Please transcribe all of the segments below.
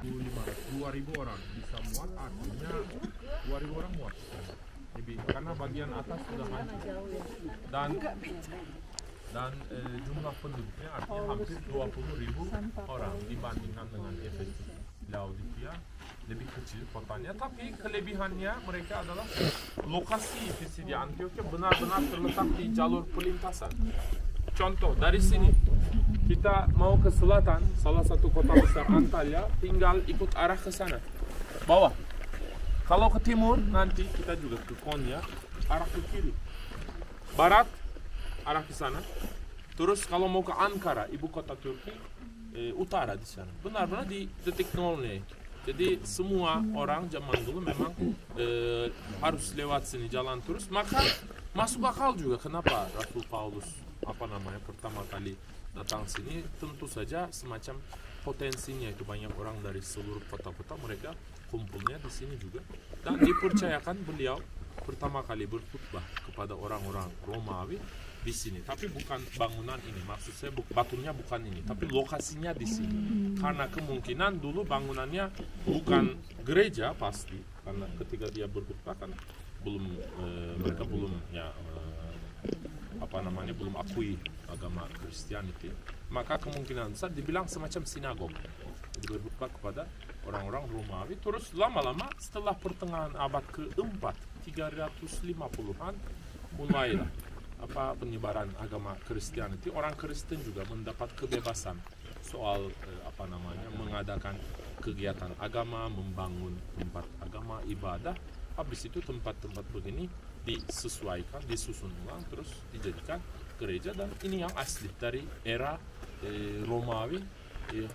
2.000 orang bisa muat, artinya 2.000 orang muat. Lebih, karena bagian atas sudah hancur. Dan jumlah penduduknya artinya hampir 20.000 orang dibandingkan dengan Efesus, Laodikia lebih kecil kotanya, tapi kelebihannya mereka adalah lokasi Pisidia Antioquia benar-benar terletak di jalur pelintasan. Contoh, dari sini kita mau ke selatan, salah satu kota besar Antalya, tinggal ikut arah ke sana, bawah. Kalau ke timur, nanti kita juga ke Konya, arah ke kiri. Barat, arah ke sana. Terus kalau mau ke Ankara, ibu kota Turki, utara di sana. Benar-benar di detik nolnya. Jadi semua orang zaman dulu memang harus lewat sini jalan terus. Maka masuk akal juga kenapa Rasul Paulus pertama kali datang sini. Tentu saja semacam potensinya itu banyak orang dari seluruh kota-kota mereka kumpulnya di sini juga. Dan dipercayakan beliau pertama kali berkhutbah kepada orang-orang Romawi di sini, tapi bukan bangunan ini, maksud saya batunya bukan ini, tapi lokasinya di sini. Karena kemungkinan dulu bangunannya bukan gereja pasti, karena ketika dia berkhutbah kan mereka belum belum akui agama Kristianiti, maka kemungkinan besar dibilang semacam sinagog. Jadi berkhutbah kepada orang-orang Romawi. Terus lama-lama setelah pertengahan abad ke-4, 350-an mulailah penyebaran agama Kristianiti. Orang Kristen juga mendapat kebebasan soal mengadakan kegiatan agama, membangun tempat agama, ibadah. Habis itu tempat-tempat begini disesuaikan, disusun ulang, terus dijadikan gereja. Dan ini yang asli dari era Romawi,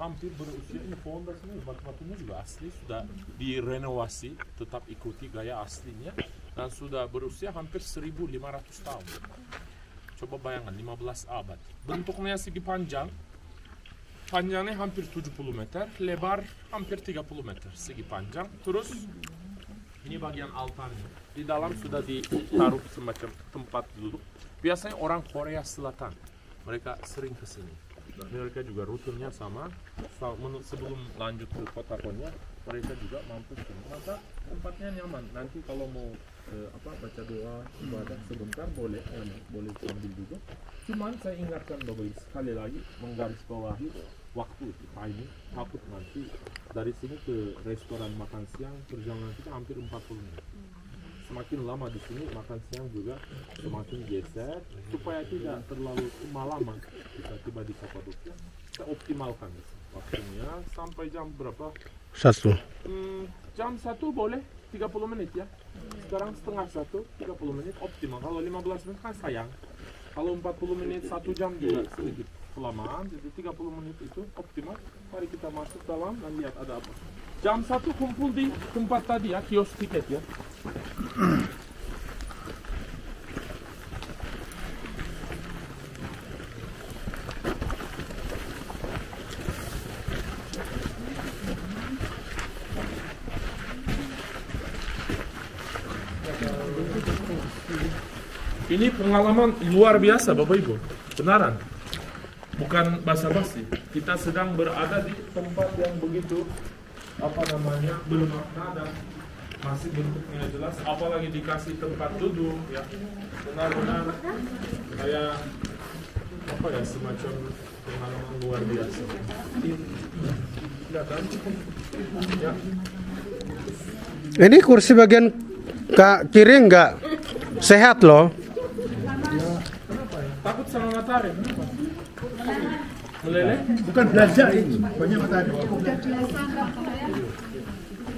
hampir berusia. Ini fondasinya, batu-batunya juga asli, sudah direnovasi, tetap ikuti gaya aslinya, dan sudah berusia hampir 1.500 tahun. Coba bayangkan, 15 abad. Bentuknya segi panjangnya hampir 70 meter, lebar hampir 30 meter segi panjang. Terus ini bagian altarnya, di dalam sudah ditaruh semacam tempat duduk. Biasanya orang Korea Selatan, mereka sering ke sini. Mereka juga rutinnya sama. Sebelum lanjut ke kota Konya, mereka juga mampir ke sini. Maka tempatnya nyaman. Nanti kalau mau baca doa, ibadah sebentar boleh sambil juga. Cuman saya ingatkan Bapak Ibu sekali lagi, menggarisbawahi waktu timing. Takut nanti dari sini ke restoran makan siang perjalanan kita hampir 40 menit. Semakin lama di sini makan siang juga semakin geser, supaya tidak terlalu kemalaman kita tiba di Kapadokia. Kita optimalkan waktunya sampai jam berapa? 1. Jam 1 boleh 30 menit ya. Sekarang setengah 1, 30 menit optimal. Kalau 15 menit kan sayang. Kalau 40 menit 1 jam juga sedikit kelamaan. Jadi 30 menit itu optimal. Mari kita masuk dalam dan lihat ada apa. Jam 1 kumpul di tempat tadi ya, kios tiket ya. Ini pengalaman luar biasa Bapak Ibu, benaran, bukan basa-basi. Kita sedang berada di tempat yang begitu bermakna dan masih bentuknya jelas, apalagi dikasih tempat duduk ya, benar-benar kayak semacam pengalaman luar biasa. Ya. Ini kursi bagian kiri nggak sehat loh. Takut sama matahari, kenapa? Meleleh? Bukan belajar ini, banyak matahari.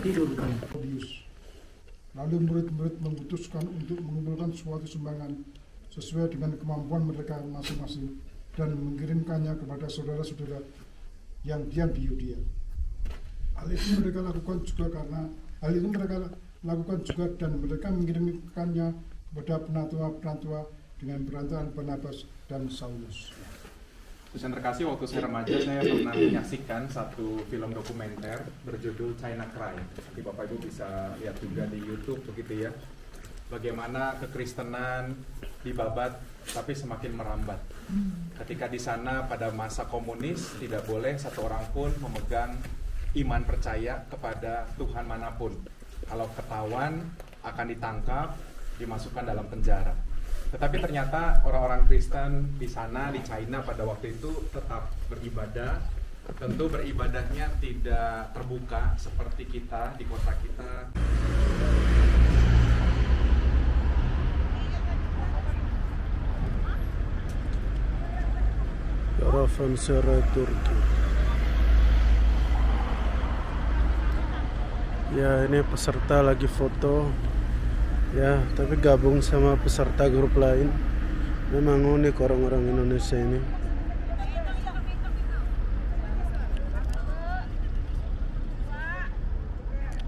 Tidur. Lalu murid-murid memutuskan untuk mengumpulkan suatu sumbangan sesuai dengan kemampuan mereka masing-masing dan mengirimkannya kepada saudara-saudara yang diam di Yudea. Hal itu mereka lakukan juga dan mereka mengirimkannya kepada penatua-penatua dengan perantaraan Barnabas dan Saulus. Terus yang terkasih, waktu saya remaja saya pernah menyaksikan satu film dokumenter berjudul China Cry. Nanti Bapak Ibu bisa lihat juga di YouTube begitu ya. Bagaimana kekristenan dibabat tapi semakin merambat. Ketika di sana pada masa komunis tidak boleh satu orang pun memegang iman percaya kepada Tuhan manapun. Kalau ketahuan akan ditangkap, dimasukkan dalam penjara. Tetapi ternyata orang-orang Kristen di sana, di China pada waktu itu tetap beribadah. Tentu beribadahnya tidak terbuka seperti kita di kota kita. Karavanserai Turki. Ya, ini peserta lagi foto. Ya, tapi gabung sama peserta grup lain. Memang unik orang-orang Indonesia ini.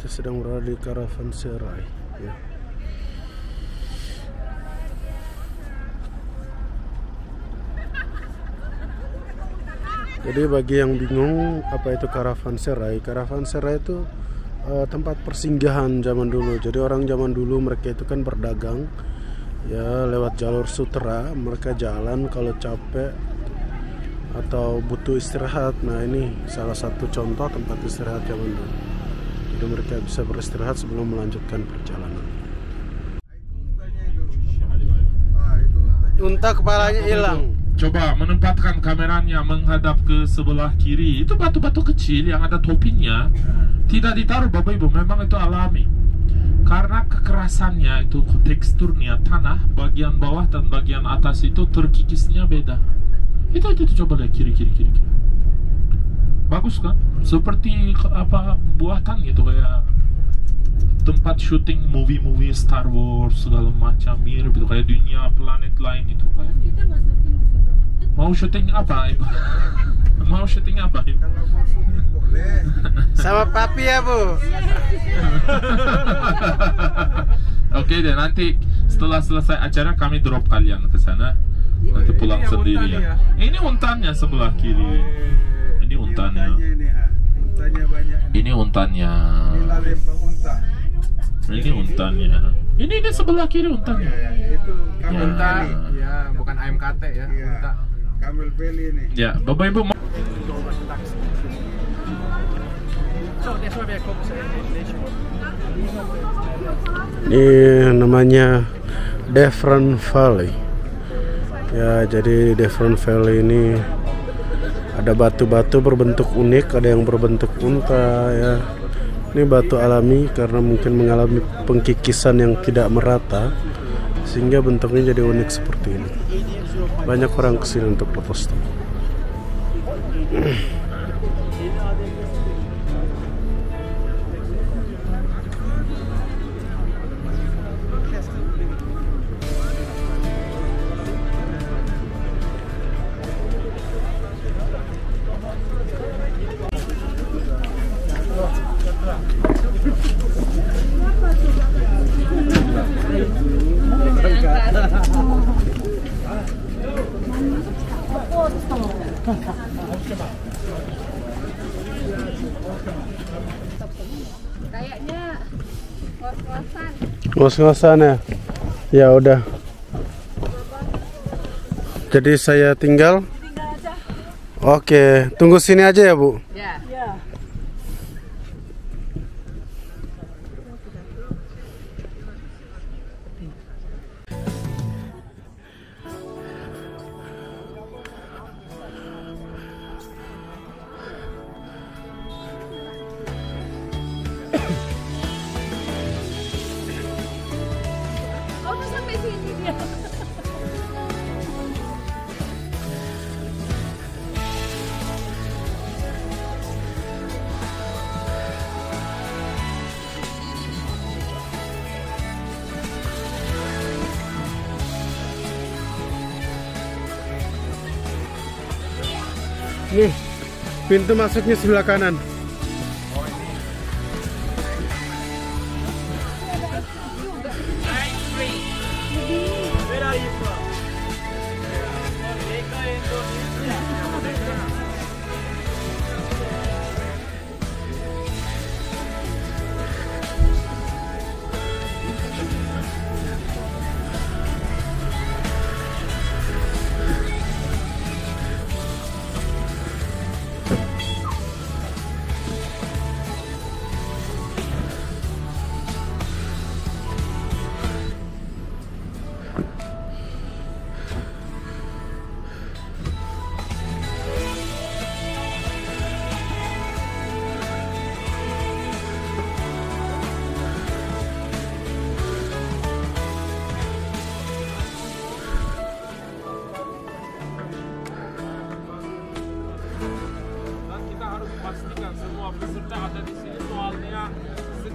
Kita sedang berada di Karavanserai. Ya. Jadi bagi yang bingung apa itu Karavanserai, Karavanserai itu tempat persinggahan zaman dulu. Jadi orang zaman dulu mereka itu kan berdagang ya lewat jalur sutra, mereka jalan kalau capek atau butuh istirahat. Nah, ini salah satu contoh tempat istirahat zaman dulu. Jadi mereka bisa beristirahat sebelum melanjutkan perjalanan. Unta kepalanya hilang. Coba menempatkan kameranya menghadap ke sebelah kiri. Itu batu-batu kecil yang ada topinya. Tidak ditaruh Bapak Ibu, memang itu alami. Karena kekerasannya itu, teksturnya tanah bagian bawah dan bagian atas itu terkikisnya beda. Itu coba lihat kiri. Bagus kan? Seperti apa buatan gitu, kayak tempat syuting movie Star Wars segala macam, mirip itu kayak dunia planet lain itu kayak. Mau syuting apa Ibu? Mau syuting apa Ibu? Kalau mau syuting boleh. Sama papi ya, Bu. Oke deh, nanti setelah selesai acara kami drop kalian ke sana. Nanti pulang sendiri ya. Ini untannya sebelah kiri. Ini untannya. Untanya banyak. Ini untannya. Inilah lempang unta. Ini untannya. Ini sebelah kiri untannya. Itu Ya. kamel Unta, belly. ya bukan ayam kate ya, Iya. unta. Kamel belly nih. Ya, Bapak Ibu. Ini namanya Devon Valley. Ya, jadi Devon Valley ini ada batu-batu berbentuk unik, ada yang berbentuk unta ya. Ini batu alami karena mungkin mengalami pengkikisan yang tidak merata sehingga bentuknya jadi unik seperti ini. Banyak orang kesini untuk berfoto. Kayaknya ngos-ngosan. Ngos-ngosan ya. Ya udah. Jadi saya tinggal. Oke, tunggu sini aja ya, Bu. Ya. Oh, udah sampai sini dia. Nih, pintu masuknya sebelah kanan.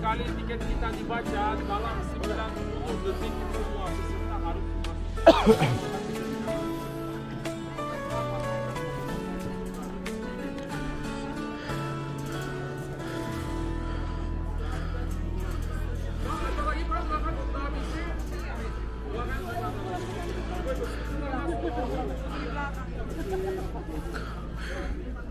sekali tiket kita dibaca dalam 90 detik semua peserta harus masuk.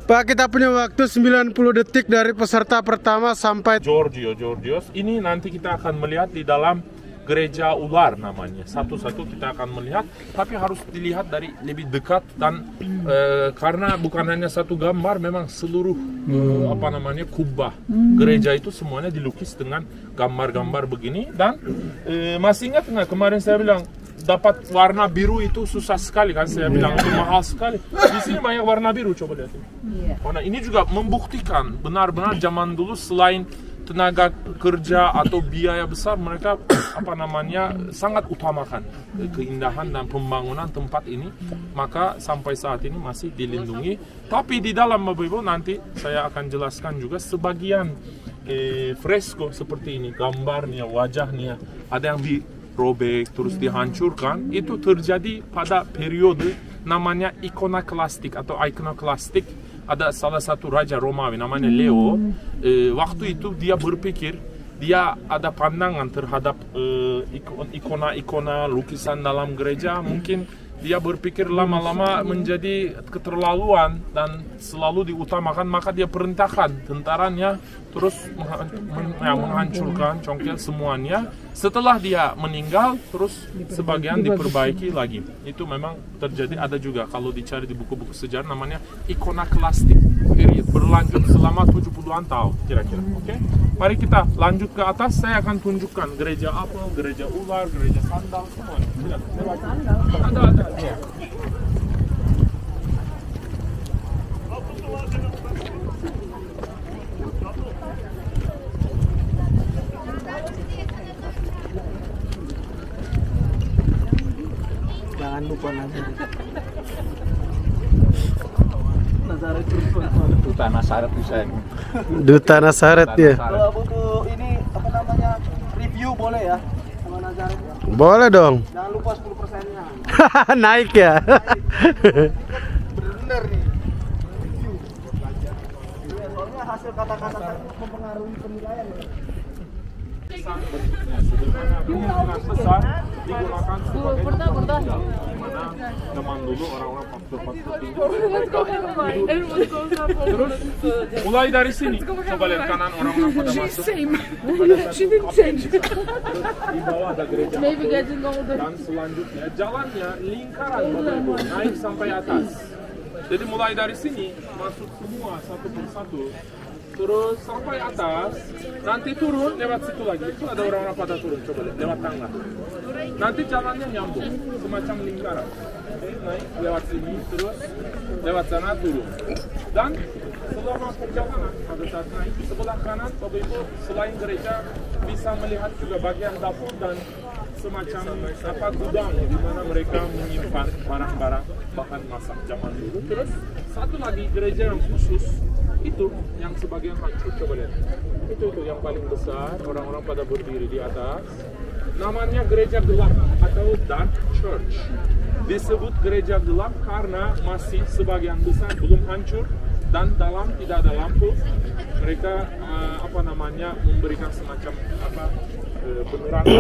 Pak, kita punya waktu 90 detik dari peserta pertama sampai Georgios. Ini nanti kita akan melihat di dalam gereja ular namanya. Satu-satu kita akan melihat, tapi harus dilihat dari lebih dekat dan karena bukan hanya satu gambar, memang seluruh kubah gereja itu semuanya dilukis dengan gambar-gambar begini. Dan masih ingat nggak kemarin saya bilang dapat warna biru itu susah sekali kan, saya bilang itu mahal sekali. Di sini banyak warna biru, coba lihat ini. Nah, ini juga membuktikan benar-benar zaman dulu selain tenaga kerja atau biaya besar, mereka sangat utamakan keindahan dan pembangunan tempat ini. Maka sampai saat ini masih dilindungi. Tapi di dalam Bapak Ibu nanti saya akan jelaskan juga sebagian fresko seperti ini, gambarnya, wajahnya, ada yang dirobek terus dihancurkan. Itu terjadi pada periode namanya ikonoklastik atau ikonoklastik. Ada salah satu raja Romawi namanya Leo. Waktu itu dia berpikir, dia ada pandangan terhadap ikona-ikona lukisan dalam gereja. Mungkin dia berpikir lama-lama menjadi keterlaluan dan selalu diutamakan, maka dia perintahkan tentaranya terus menghancurkan, congkel semuanya. Setelah dia meninggal, terus sebagian diperbaiki lagi. Itu memang terjadi, ada juga kalau dicari di buku-buku sejarah namanya ikonoklastik period, berlanjut selama 70-an tahun kira-kira. Oke? Mari kita lanjut ke atas, saya akan tunjukkan gereja apa, gereja ular, gereja sandal, semuanya. Ada. Ya. Jangan lupa Duta Nasaret bisa ini. Duta Nasaret ya. Kalau butuh ini review boleh ya sama Nazaret ya. Boleh dong. Jangan lupa 10%-nya. Naik ya. Bener nih. Review. Soalnya hasil kata-kata mempengaruhi penilaian ya. Kemungkinan besar digunakan sebagai tempat tinggal. Dimana zaman dulu orang-orang pastor-pastor tinggal. Terus mulai dari sini, coba lihat kanan orang-orang pada masuk. Di bawah ada gereja. Dan selanjutnya jalannya lingkaran naik sampai atas. Jadi mulai dari sini masuk semua satu persatu. Terus sampai atas, nanti turun lewat situ lagi. Itu ada orang-orang pada turun, coba lihat, lewat tangga. Nanti jalannya nyambung, semacam lingkaran. Oke, naik lewat sini, terus lewat sana turun. Dan selama perjalanan pada saat naik, sebelah kanan, Bapak Ibu, selain gereja bisa melihat juga bagian dapur dan semacam gudang di mana mereka menyimpan barang-barang bahan masak zaman dulu. Terus satu lagi gereja yang khusus itu yang sebagian hancur, coba lihat. Itu yang paling besar, orang-orang pada berdiri di atas. Namanya gereja gelap atau dark church. Disebut gereja gelap karena masih sebagian besar belum hancur dan dalam tidak ada lampu. Mereka memberikan semacam penerangan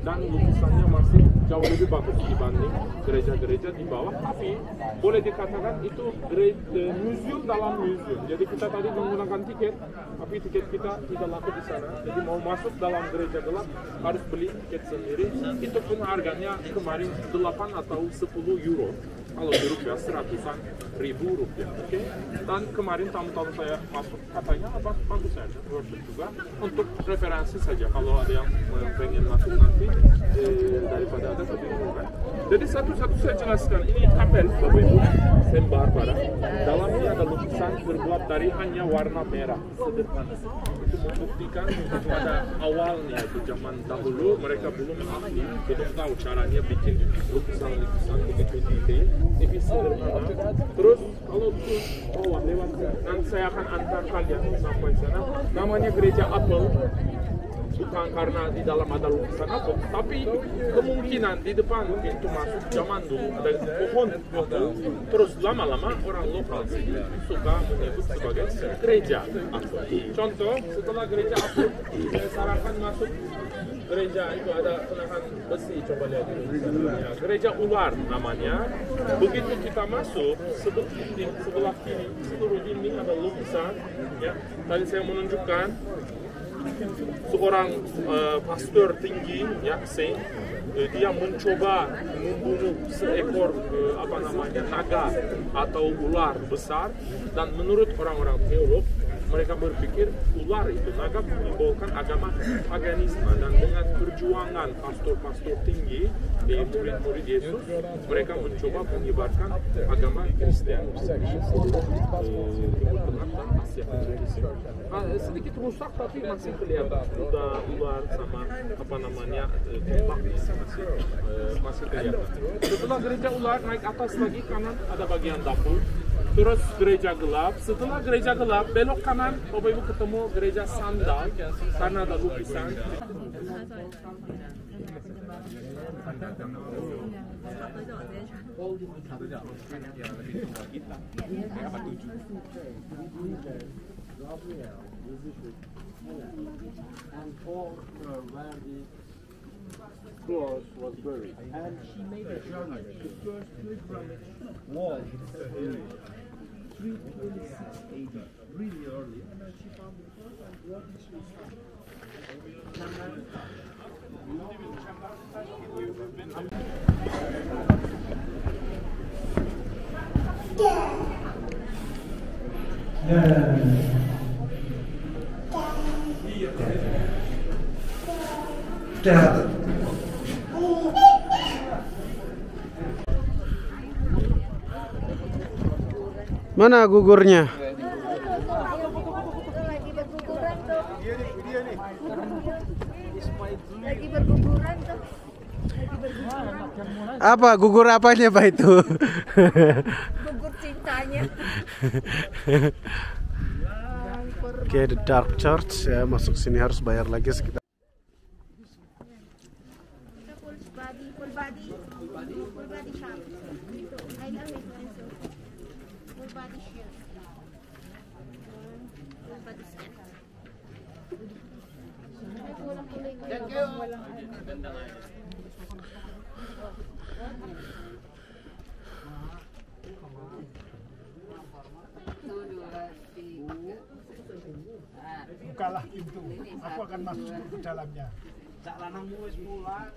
dan lukisannya masih jauh lebih bagus dibanding gereja-gereja di bawah. Tapi boleh dikatakan itu museum dalam museum. Jadi kita tadi menggunakan tiket, tapi tiket kita tidak laku di sana. Jadi mau masuk dalam gereja gelap harus beli tiket sendiri. Itu pun harganya kemarin 8 atau 10 euro. Kalau di rupiah 100-an ribu rupiah. Oke? Dan kemarin tamu-tamu saya masuk katanya bagus saja, worth it juga. Untuk referensi saja kalau ada yang pengen masuk nanti daripada ada kebingungan. Jadi satu-satu saya jelaskan, ini kapel Bapak Ibu Saint Barbara. Dalamnya ada lukisan terbuat dari hanya warna merah sederhana. Itu membuktikan pada awalnya itu zaman dahulu mereka belum ahli, belum tahu caranya bikin lukisan-lukisan begitu detail. Ini sederhana. Terus kalau ke bawah lewat nanti saya akan antar kalian sampai sana. Namanya gereja Apel. bukan karena di dalam ada lukisan apa, tapi kemungkinan di depan pintu masuk zaman dulu ada pohon apel, terus lama-lama orang lokal suka menyebut sebagai gereja apel. Contoh, setelah gereja apel, saya sarankan masuk gereja itu ada penahan besi, coba lihat dulu. Ya, gereja ular namanya. Begitu kita masuk, sebelah kiri seluruh dinding ada lukisan. Ya, tadi saya menunjukkan seorang pastor tinggi, ya, saint, dia mencoba membunuh seekor naga atau ular besar, dan menurut orang-orang teolog mereka berpikir ular itu naga menyimbolkan agama paganisme, dan dengan perjuangan pastor-pastor tinggi di murid-murid Yesus, mereka mencoba menyebarkan agama Kristen di seluruh Timur Tengah dan Asia Tenggara. Sedikit rusak tapi masih kelihatan ular sama kompak masih kelihatan. Setelah gereja ular, naik atas lagi kanan ada bagian dapur. Terus gereja gelap. Setelah gereja gelap, belok kanan, Bapak Ibu ketemu gereja sandal karena ada lukisan. Cross was buried, and she made a journal. The first pilgrimage was 326 AD, really early. And then she found the first and what is she Mana gugurnya? Lagi berguguran tuh. Lagi berguguran tuh. Apa gugur apanya Pak itu? Gugur cintanya. Oke, the Dark Church ya, masuk sini harus bayar lagi sekitar. Full body shop. Itu, I love it. Full body shirt. Full body skirt. Bukalah pintu, aku akan masuk ke dalamnya. Cak lanangmu wis mulai.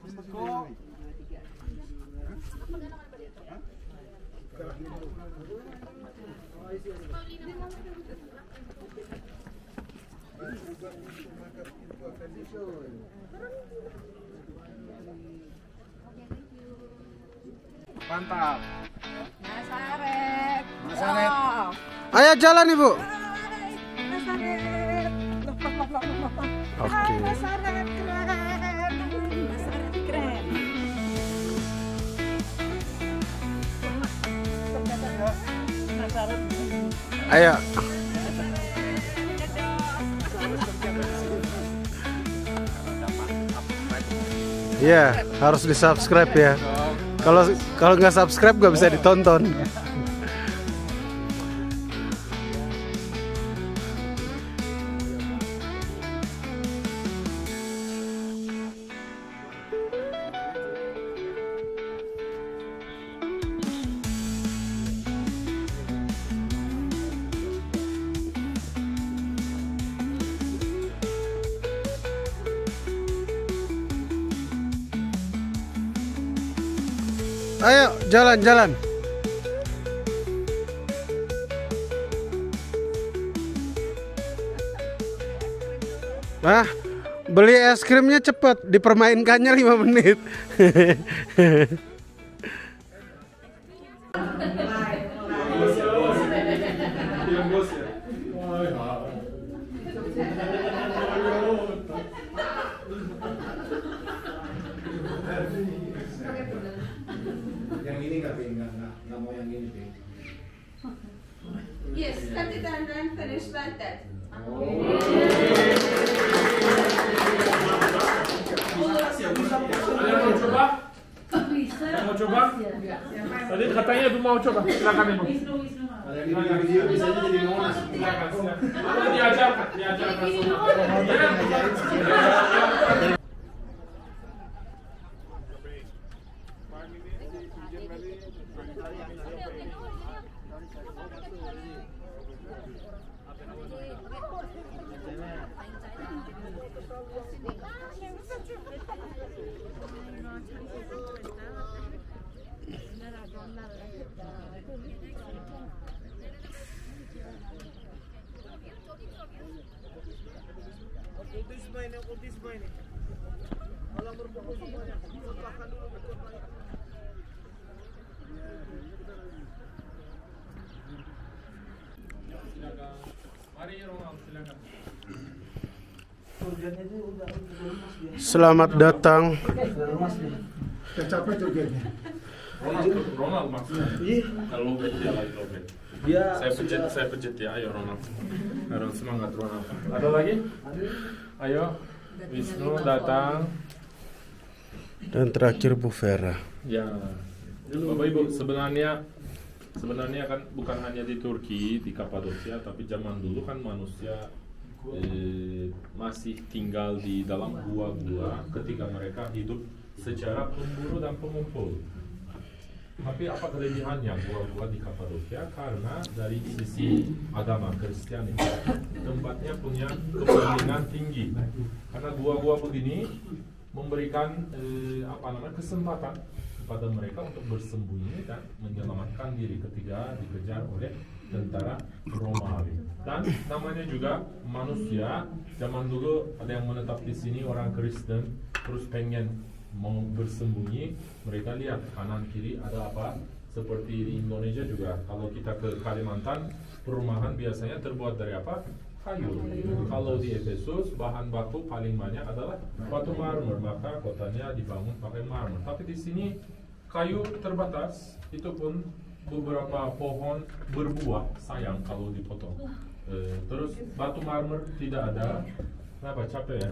Kok Mantap. Mas Arek. Ayo jalan Ibu. Mas Arek. Oke. Mas Arek keren. Mas Arek keren. Ayo. Iya, harus di-subscribe ya. Kalau nggak subscribe nggak bisa ditonton. Ayo, jalan-jalan. Nah, beli es krimnya cepet, dipermainkannya 5 menit. Yang ini nggak mau yang ini. Yes, cut it and then finish like that. Ada yang mau coba? Yang mau coba? Tadi katanya Ibu mau coba. Silakan Ibu. Ada di video bisa jadi Monas. Silakan. Diajarkan. Mari Ronald, silakan. Selamat datang. Capek jogetnya. Ronald maksudnya. Kalau lobet dia lagi lobet. Saya pencet ya, ayo Ronald. Harus semangat Ronald. Ada lagi? Ayo, Wisnu datang. Dan terakhir Bu Vera. Ya, Bapak Ibu sebenarnya kan bukan hanya di Turki, di Kapadokia, tapi zaman dulu kan manusia masih tinggal di dalam gua-gua ketika mereka hidup secara pemburu dan pengumpul. Tapi apa kelebihannya gua-gua di Kapadokia? Karena dari sisi agama Kristiani tempatnya punya kepentingan tinggi. Karena gua-gua begini memberikan kesempatan kepada mereka untuk bersembunyi dan menyelamatkan diri ketika dikejar oleh tentara Romawi. Dan namanya juga manusia, zaman dulu ada yang menetap di sini orang Kristen, terus pengen mau bersembunyi, mereka lihat kanan kiri ada apa. Seperti di Indonesia juga, kalau kita ke Kalimantan, perumahan biasanya terbuat dari apa? Kayu. Kalau di Efesus bahan baku paling banyak adalah batu marmer, maka kotanya dibangun pakai marmer. Tapi di sini kayu terbatas, itu pun beberapa pohon berbuah, sayang kalau dipotong. Terus batu marmer tidak ada. Kenapa capek ya?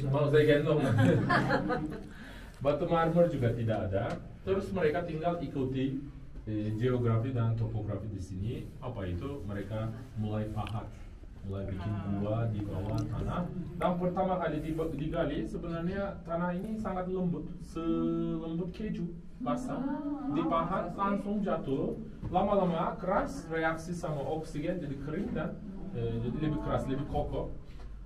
Mau saya gendong. Batu marmer juga tidak ada. Terus mereka tinggal ikuti geografi dan topografi di sini. Apa itu? Mereka mulai pahat, mulai bikin gua di bawah tanah. Dan pertama kali digali sebenarnya tanah ini sangat lembut, selembut keju, basah. Dipahat langsung jatuh, lama-lama keras, reaksi sama oksigen jadi kering dan jadi lebih keras, lebih kokoh.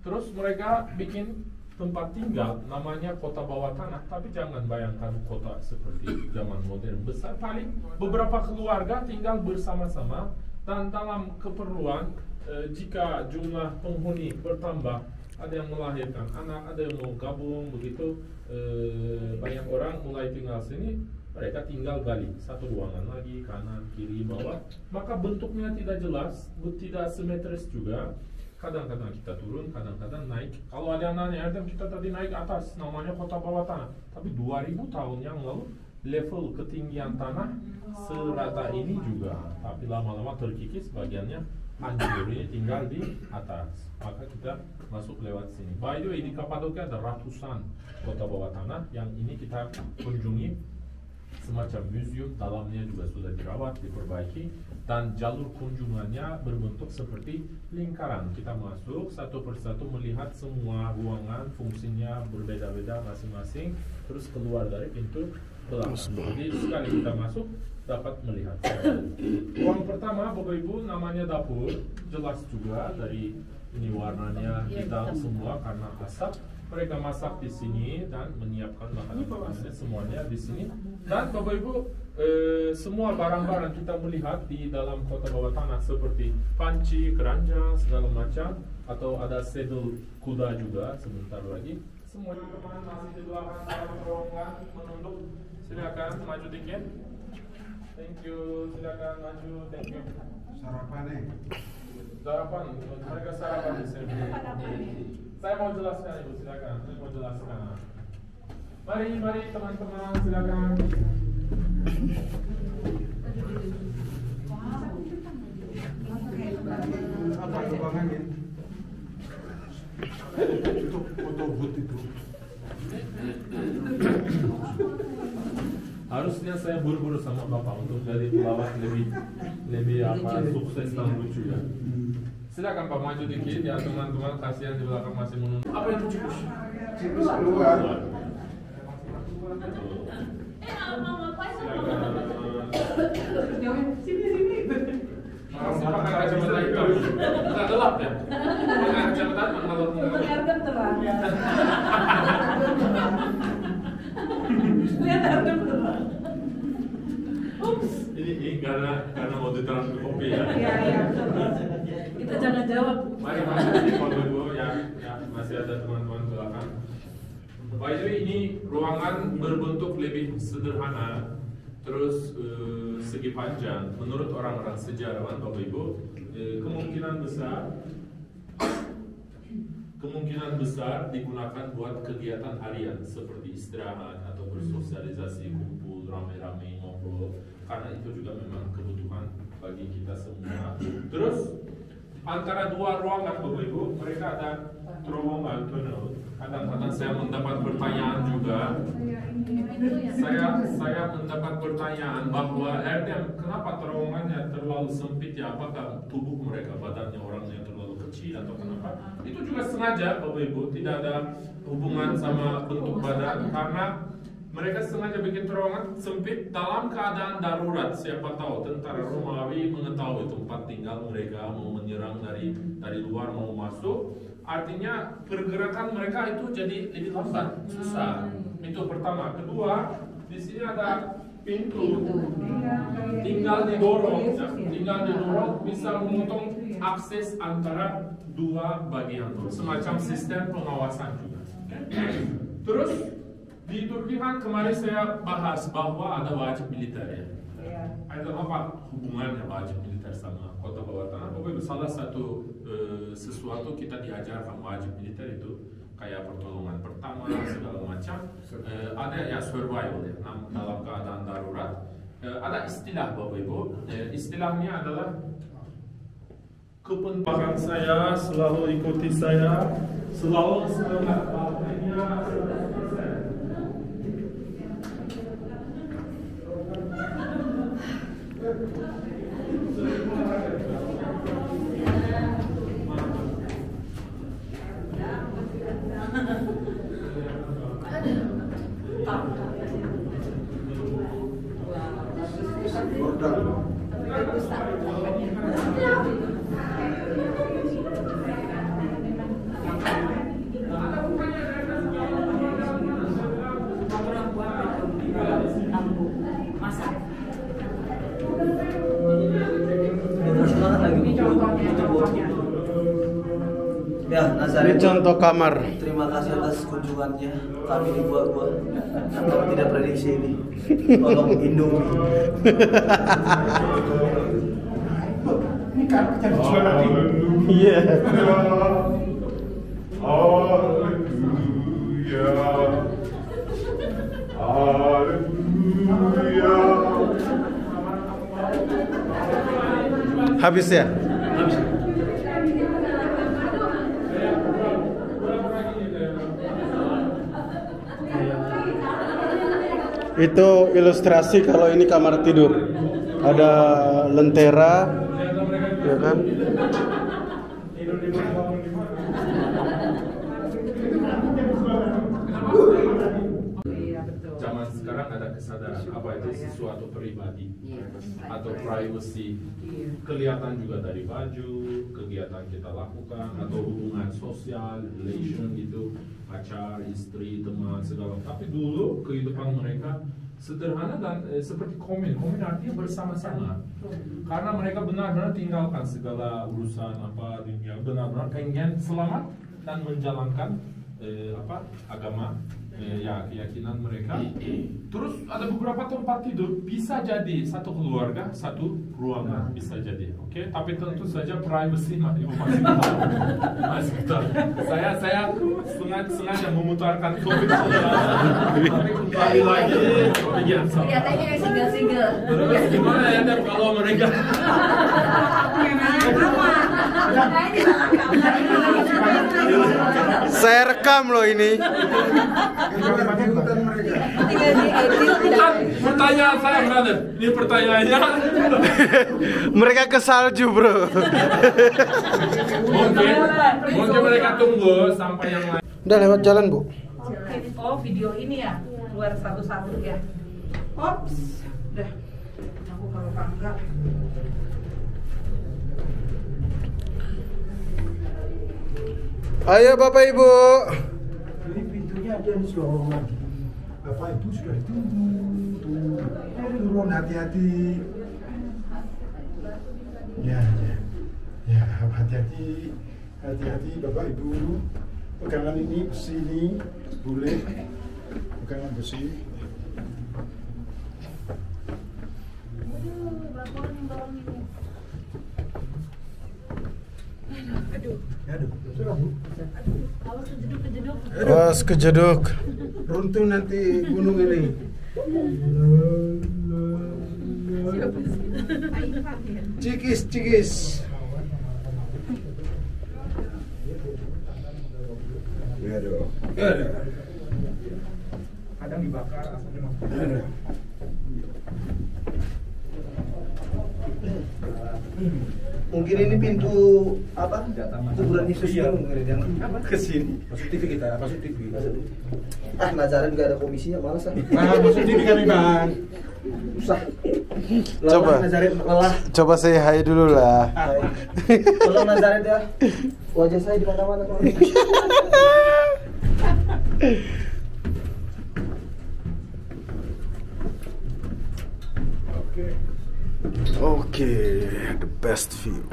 Terus mereka bikin tempat tinggal namanya kota bawah tanah, tapi jangan bayangkan kota seperti zaman modern besar. Paling beberapa keluarga tinggal bersama-sama dan dalam keperluan. Jika jumlah penghuni bertambah, ada yang melahirkan anak, ada yang mau gabung, begitu banyak orang mulai tinggal sini, mereka tinggal gali satu ruangan lagi, kanan, kiri, bawah. Maka bentuknya tidak jelas, tidak simetris juga. Kadang-kadang kita turun, kadang-kadang naik. Kalau ada yang nanya, kita tadi naik atas, namanya kota bawah tanah. Tapi 2000 tahun yang lalu, level ketinggian tanah serata ini juga. Tapi lama-lama terkikis, bagiannya hancur, ini tinggal di atas. Maka kita masuk lewat sini. By the way, di Kapadokia ada ratusan kota bawah tanah yang ini kita kunjungi, semacam museum, dalamnya juga sudah dirawat, diperbaiki, dan jalur kunjungannya berbentuk seperti lingkaran. Kita masuk satu persatu melihat semua ruangan, fungsinya berbeda-beda masing-masing, terus keluar dari pintu belakang. Jadi sekali kita masuk dapat melihat. Ruang pertama, Bapak Ibu, namanya dapur, jelas juga dari ini warnanya hitam semua karena asap. Mereka masak di sini dan menyiapkan makanan-makanan semuanya di sini. Dan Bapak Ibu, semua barang-barang kita melihat di dalam kota bawah tanah seperti panci, keranjang, segala macam, atau ada sedel kuda juga sebentar lagi. Semua teman masih di belakang dalam terowongan menunduk. Silakan maju dikit. Thank you, silakan maju. Thank you. Sarapan Sarapan, mereka sarapan di sini. Saya mau jelaskan Ibu, silakan. Saya mau jelaskan. Mari teman-teman, silakan. Apa ruangannya? Untuk foto booth itu. Harusnya saya buru-buru sama Bapak untuk jadi pelawak lebih apa sukses dan lucu ya. Silakan Pak maju dikit ya teman-teman, kasihan di belakang masih menunggu. Apa itu cikus? Cikus keluar. Masih pakai kacamata hitam. Nggak gelap ya? Pakai kacamata kalau Kelihatan terang. Kelihatan terang. Ups. ini karena mau diterang ke kopi ya. Iya. Kita jangan jawab. Mari masuk di foto dulu ya masih ada teman-teman belakang. By the way, ini ruangan berbentuk lebih sederhana, terus segi panjang. Menurut orang-orang sejarawan, Bapak Ibu, kemungkinan besar digunakan buat kegiatan harian seperti istirahat atau bersosialisasi, kumpul, rame-rame, ngobrol. Karena itu juga memang kebutuhan bagi kita semua. Terus antara dua ruangan, Bapak Ibu, mereka ada terowongan tunnel. Kadang-kadang saya mendapat pertanyaan juga. Saya mendapat pertanyaan bahwa kenapa terowongannya terlalu sempit ya? Apakah tubuh mereka, badannya orangnya terlalu kecil atau kenapa? Itu juga sengaja, Bapak Ibu, tidak ada hubungan sama bentuk badan karena mereka sengaja bikin terowongan sempit dalam keadaan darurat. Siapa tahu tentara Romawi mengetahui tempat tinggal mereka, mau menyerang dari luar, mau masuk. Artinya pergerakan mereka itu jadi lebih lambat, susah. Itu pertama. Kedua, di sini ada pintu. Tinggal didorong, bisa memotong akses antara dua bagian, semacam sistem pengawasan juga. Terus di Turki kan kemarin saya bahas bahwa ada wajib militer ya. Ada apa hubungannya wajib militer sama kota bawah tanah? Pokoknya salah satu sesuatu kita diajarkan wajib militer itu kayak pertolongan pertama segala macam. Ada ya survival ya dalam keadaan darurat. Ada istilah Bapak Ibu. Istilahnya adalah kepentingan saya selalu ikuti saya, selalu semangat partainya 100%. Ya, Nazari, Ini contoh kamar. terima kasih atas kunjungannya kami di gua. Kami tidak prediksi ini. Tolong Indomie. Ini kan jadi jualan ini. Iya. Habis ya? Itu ilustrasi kalau ini kamar tidur. Ada lentera, ya kan? Zaman sekarang ada kesadaran apa itu sesuatu pribadi atau privacy. Kelihatan juga dari baju, kegiatan kita lakukan atau hubungan sosial, relation gitu, pacar, istri, teman, segala. Tapi dulu kehidupan mereka sederhana dan seperti komen artinya bersama-sama. Karena mereka benar-benar tinggalkan segala urusan apa dunia, benar-benar pengen selamat dan menjalankan agama, ya keyakinan mereka. Terus ada beberapa tempat tidur, bisa jadi satu keluarga, satu ruangan bisa jadi, oke? Tapi tentu saja privacy masih saya sengaja memutarkan topik tapi kembali lagi bagian sama. Kelihatannya single-single. Terus gimana ya Dep kalau mereka Saya rekam loh ini. Pertanyaan saya, brother. Ini pertanyaannya. Mereka ke salju, bro. Mungkin mereka tunggu sampai yang lain. Udah lewat jalan, Bu. Oh, video ini ya, keluar satu-satu ya. Ops, udah. Aku kalau bangga. Ayo Bapak Ibu. Ini pintunya ada di lowongan. Bapak Ibu sudah ditunggu. Turun hati-hati. Ya, hati-hati. Hati-hati Bapak Ibu. Pegangan ini besi ini boleh. Pegangan besi. Awas kejeduk. Runtuh nanti gunung ini. Cikis. Aduh. Kadang dibakar asapnya. Mungkin ini pintu apa? Kuburan Yesus mungkin yang kesini. Masuk TV kita, masuk TV. Nazaret nggak ada komisinya, malas ah. Masuk TV kami Bang. Susah. Coba. Nazaret lelah. Coba saya hai dulu lah. Tolong Nazaret ya. Wajah saya di mana-mana. Oke, the best view.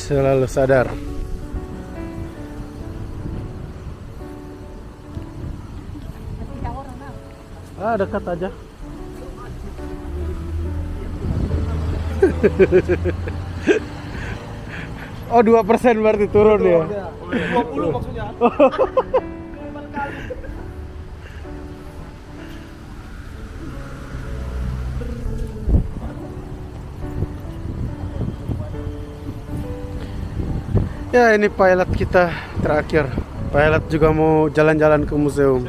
Selalu sadar. Dekat aja. Oh 2% berarti turun ya. 20 maksudnya. Ya ini pilot kita terakhir. Pilot juga mau jalan-jalan ke museum.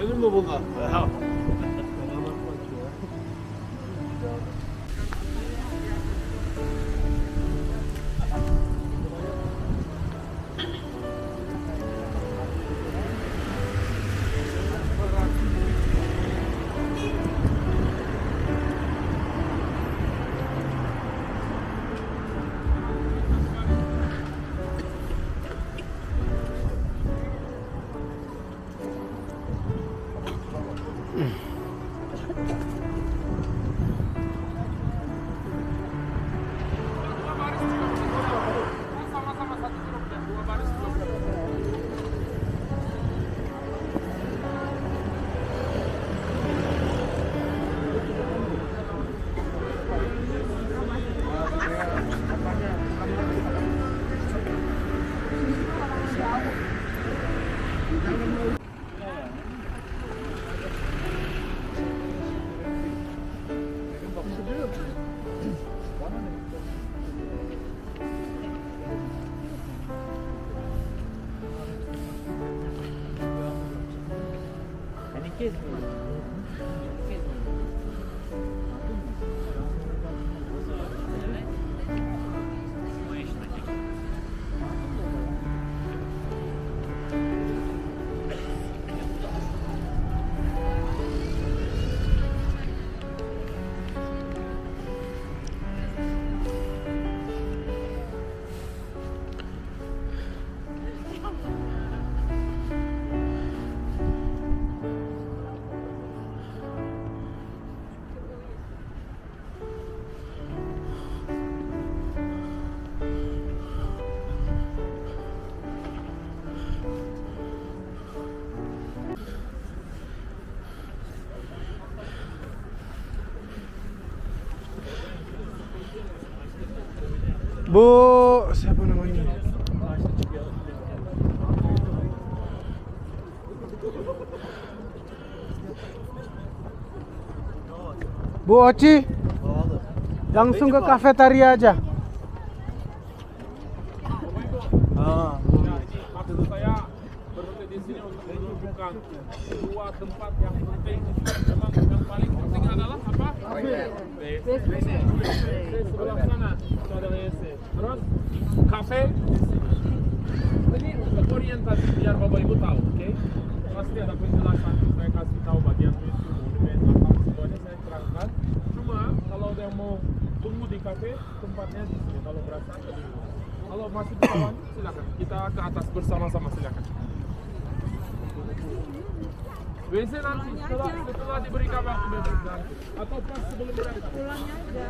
Bu, siapa namanya? Bu Oci, langsung ke kafetaria aja. Maksud saya berhenti di sini untuk menunjukkan dua tempat yang penting. Memang yang paling penting adalah apa? WC. Sebelah sana itu ada WC. Terus kafe. Ini untuk orientasi biar Bapak Ibu tahu, oke? Pasti ada penjelasan. Saya kasih tahu bagian itu, monumen, apa semuanya saya terangkan. Cuma kalau ada yang mau tunggu di kafe, tempatnya di sini. Kalau berasa ke dulu. Kalau masih di bawah, silakan. Kita ke atas bersama-sama, silakan. WC nanti setelah diberikan waktu bebas nanti. Atau pas sebelum berangkat. Pulangnya aja.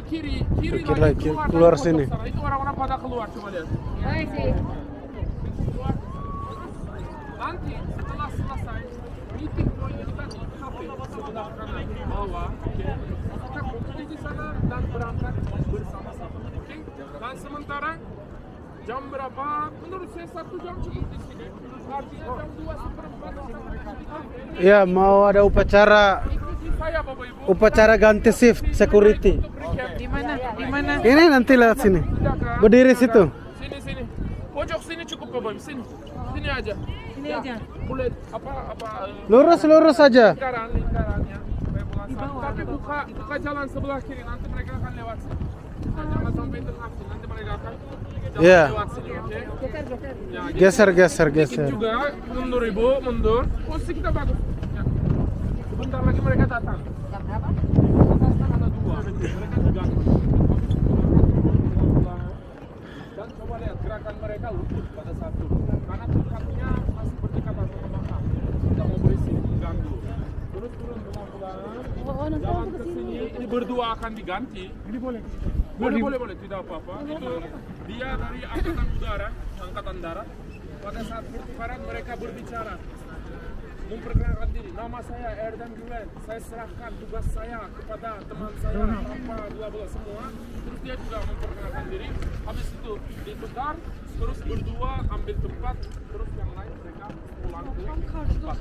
Kiri keluar sini. Itu orang-orang pada keluar, coba lihat. Nanti setelah selesai meeting point tadi kafe sebelah kanan bawah, kita kumpul di sana dan berangkat bersama-sama. Oke? Dan sementara jam berapa? Menurut saya 1 jam cukup di sini. Artinya jam 2:15 Ya, mau ada upacara. saya Bapak Ibu. Upacara ganti shift security. Di mana? Di mana? Ini nanti lewat sini. Berdiri situ. Sini. Pojok sini cukup Bapak Ibu. Sini aja. Sini aja. Boleh apa Lurus aja. lingkarannya. Tapi buka jalan sebelah kiri, nanti mereka akan lewat sini. Jangan sampai tengah, nanti mereka akan lewat sini, oke? Geser. Dikit juga, mundur Ibu, mundur. Posisi kita bagus. Ya. Sebentar lagi mereka datang. Jam berapa? Atas kan ada 2. Mereka juga. Dan coba lihat gerakan mereka luput pada saat itu. Karena tempatnya masih berdekatan sama makam. Kita mau berisi, mengganggu. Terus turun pelan-pelan. Jalan ke sini, ini berdua akan diganti. Ini boleh. Boleh, tidak apa-apa. Itu dia dari angkatan darat. Pada saat pertukaran mereka berbicara, memperkenalkan diri. Nama saya Erdan Gülen. Saya serahkan tugas saya kepada teman saya, apa bla bla semua. Terus dia juga memperkenalkan diri. Habis itu ditukar, terus berdua ambil tempat, terus yang lain mereka pulang ke tempat.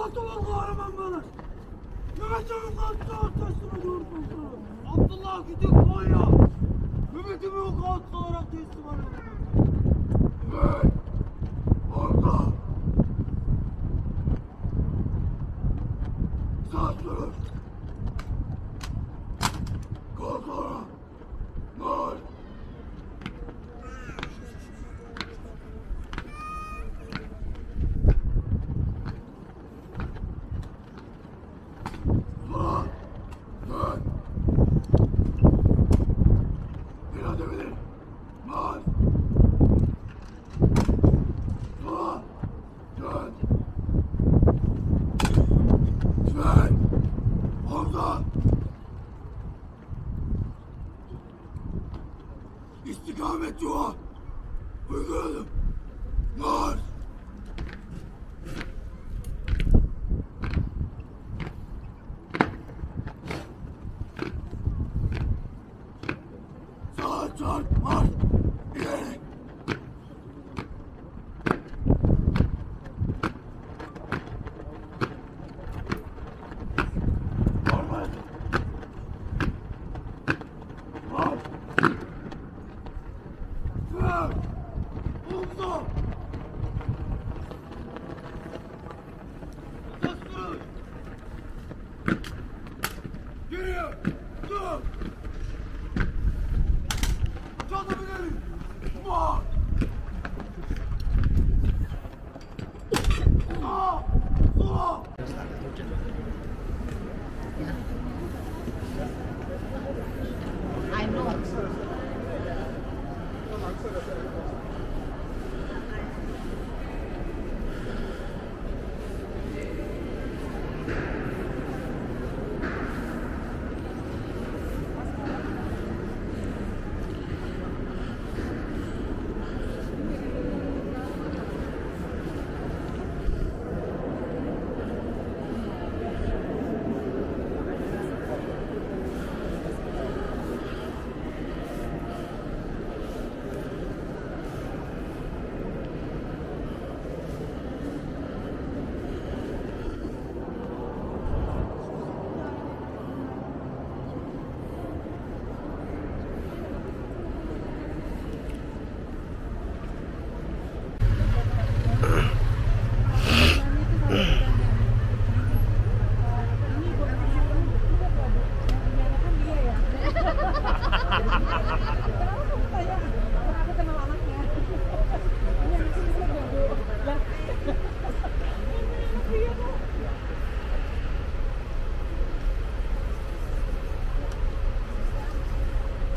Abdullah kahramanlar. Mehmet'imi kalktılar teslim ediyorum komutanım. Abdullah gidin Konya. Mehmet'imi kalktılarak teslim ediyorum. Evet. Orada. Sağ durun. Kalktılarak. Var. İstikamet dua. Uyguladım. Var. Saat var. İleri.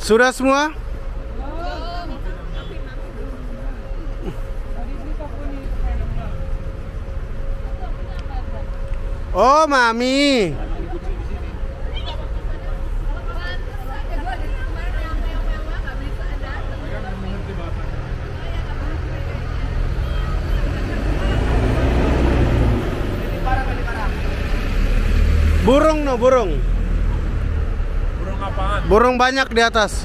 Sudah semua? Oh, Mami. Burung no, burung. Burung apaan? Burung banyak di atas.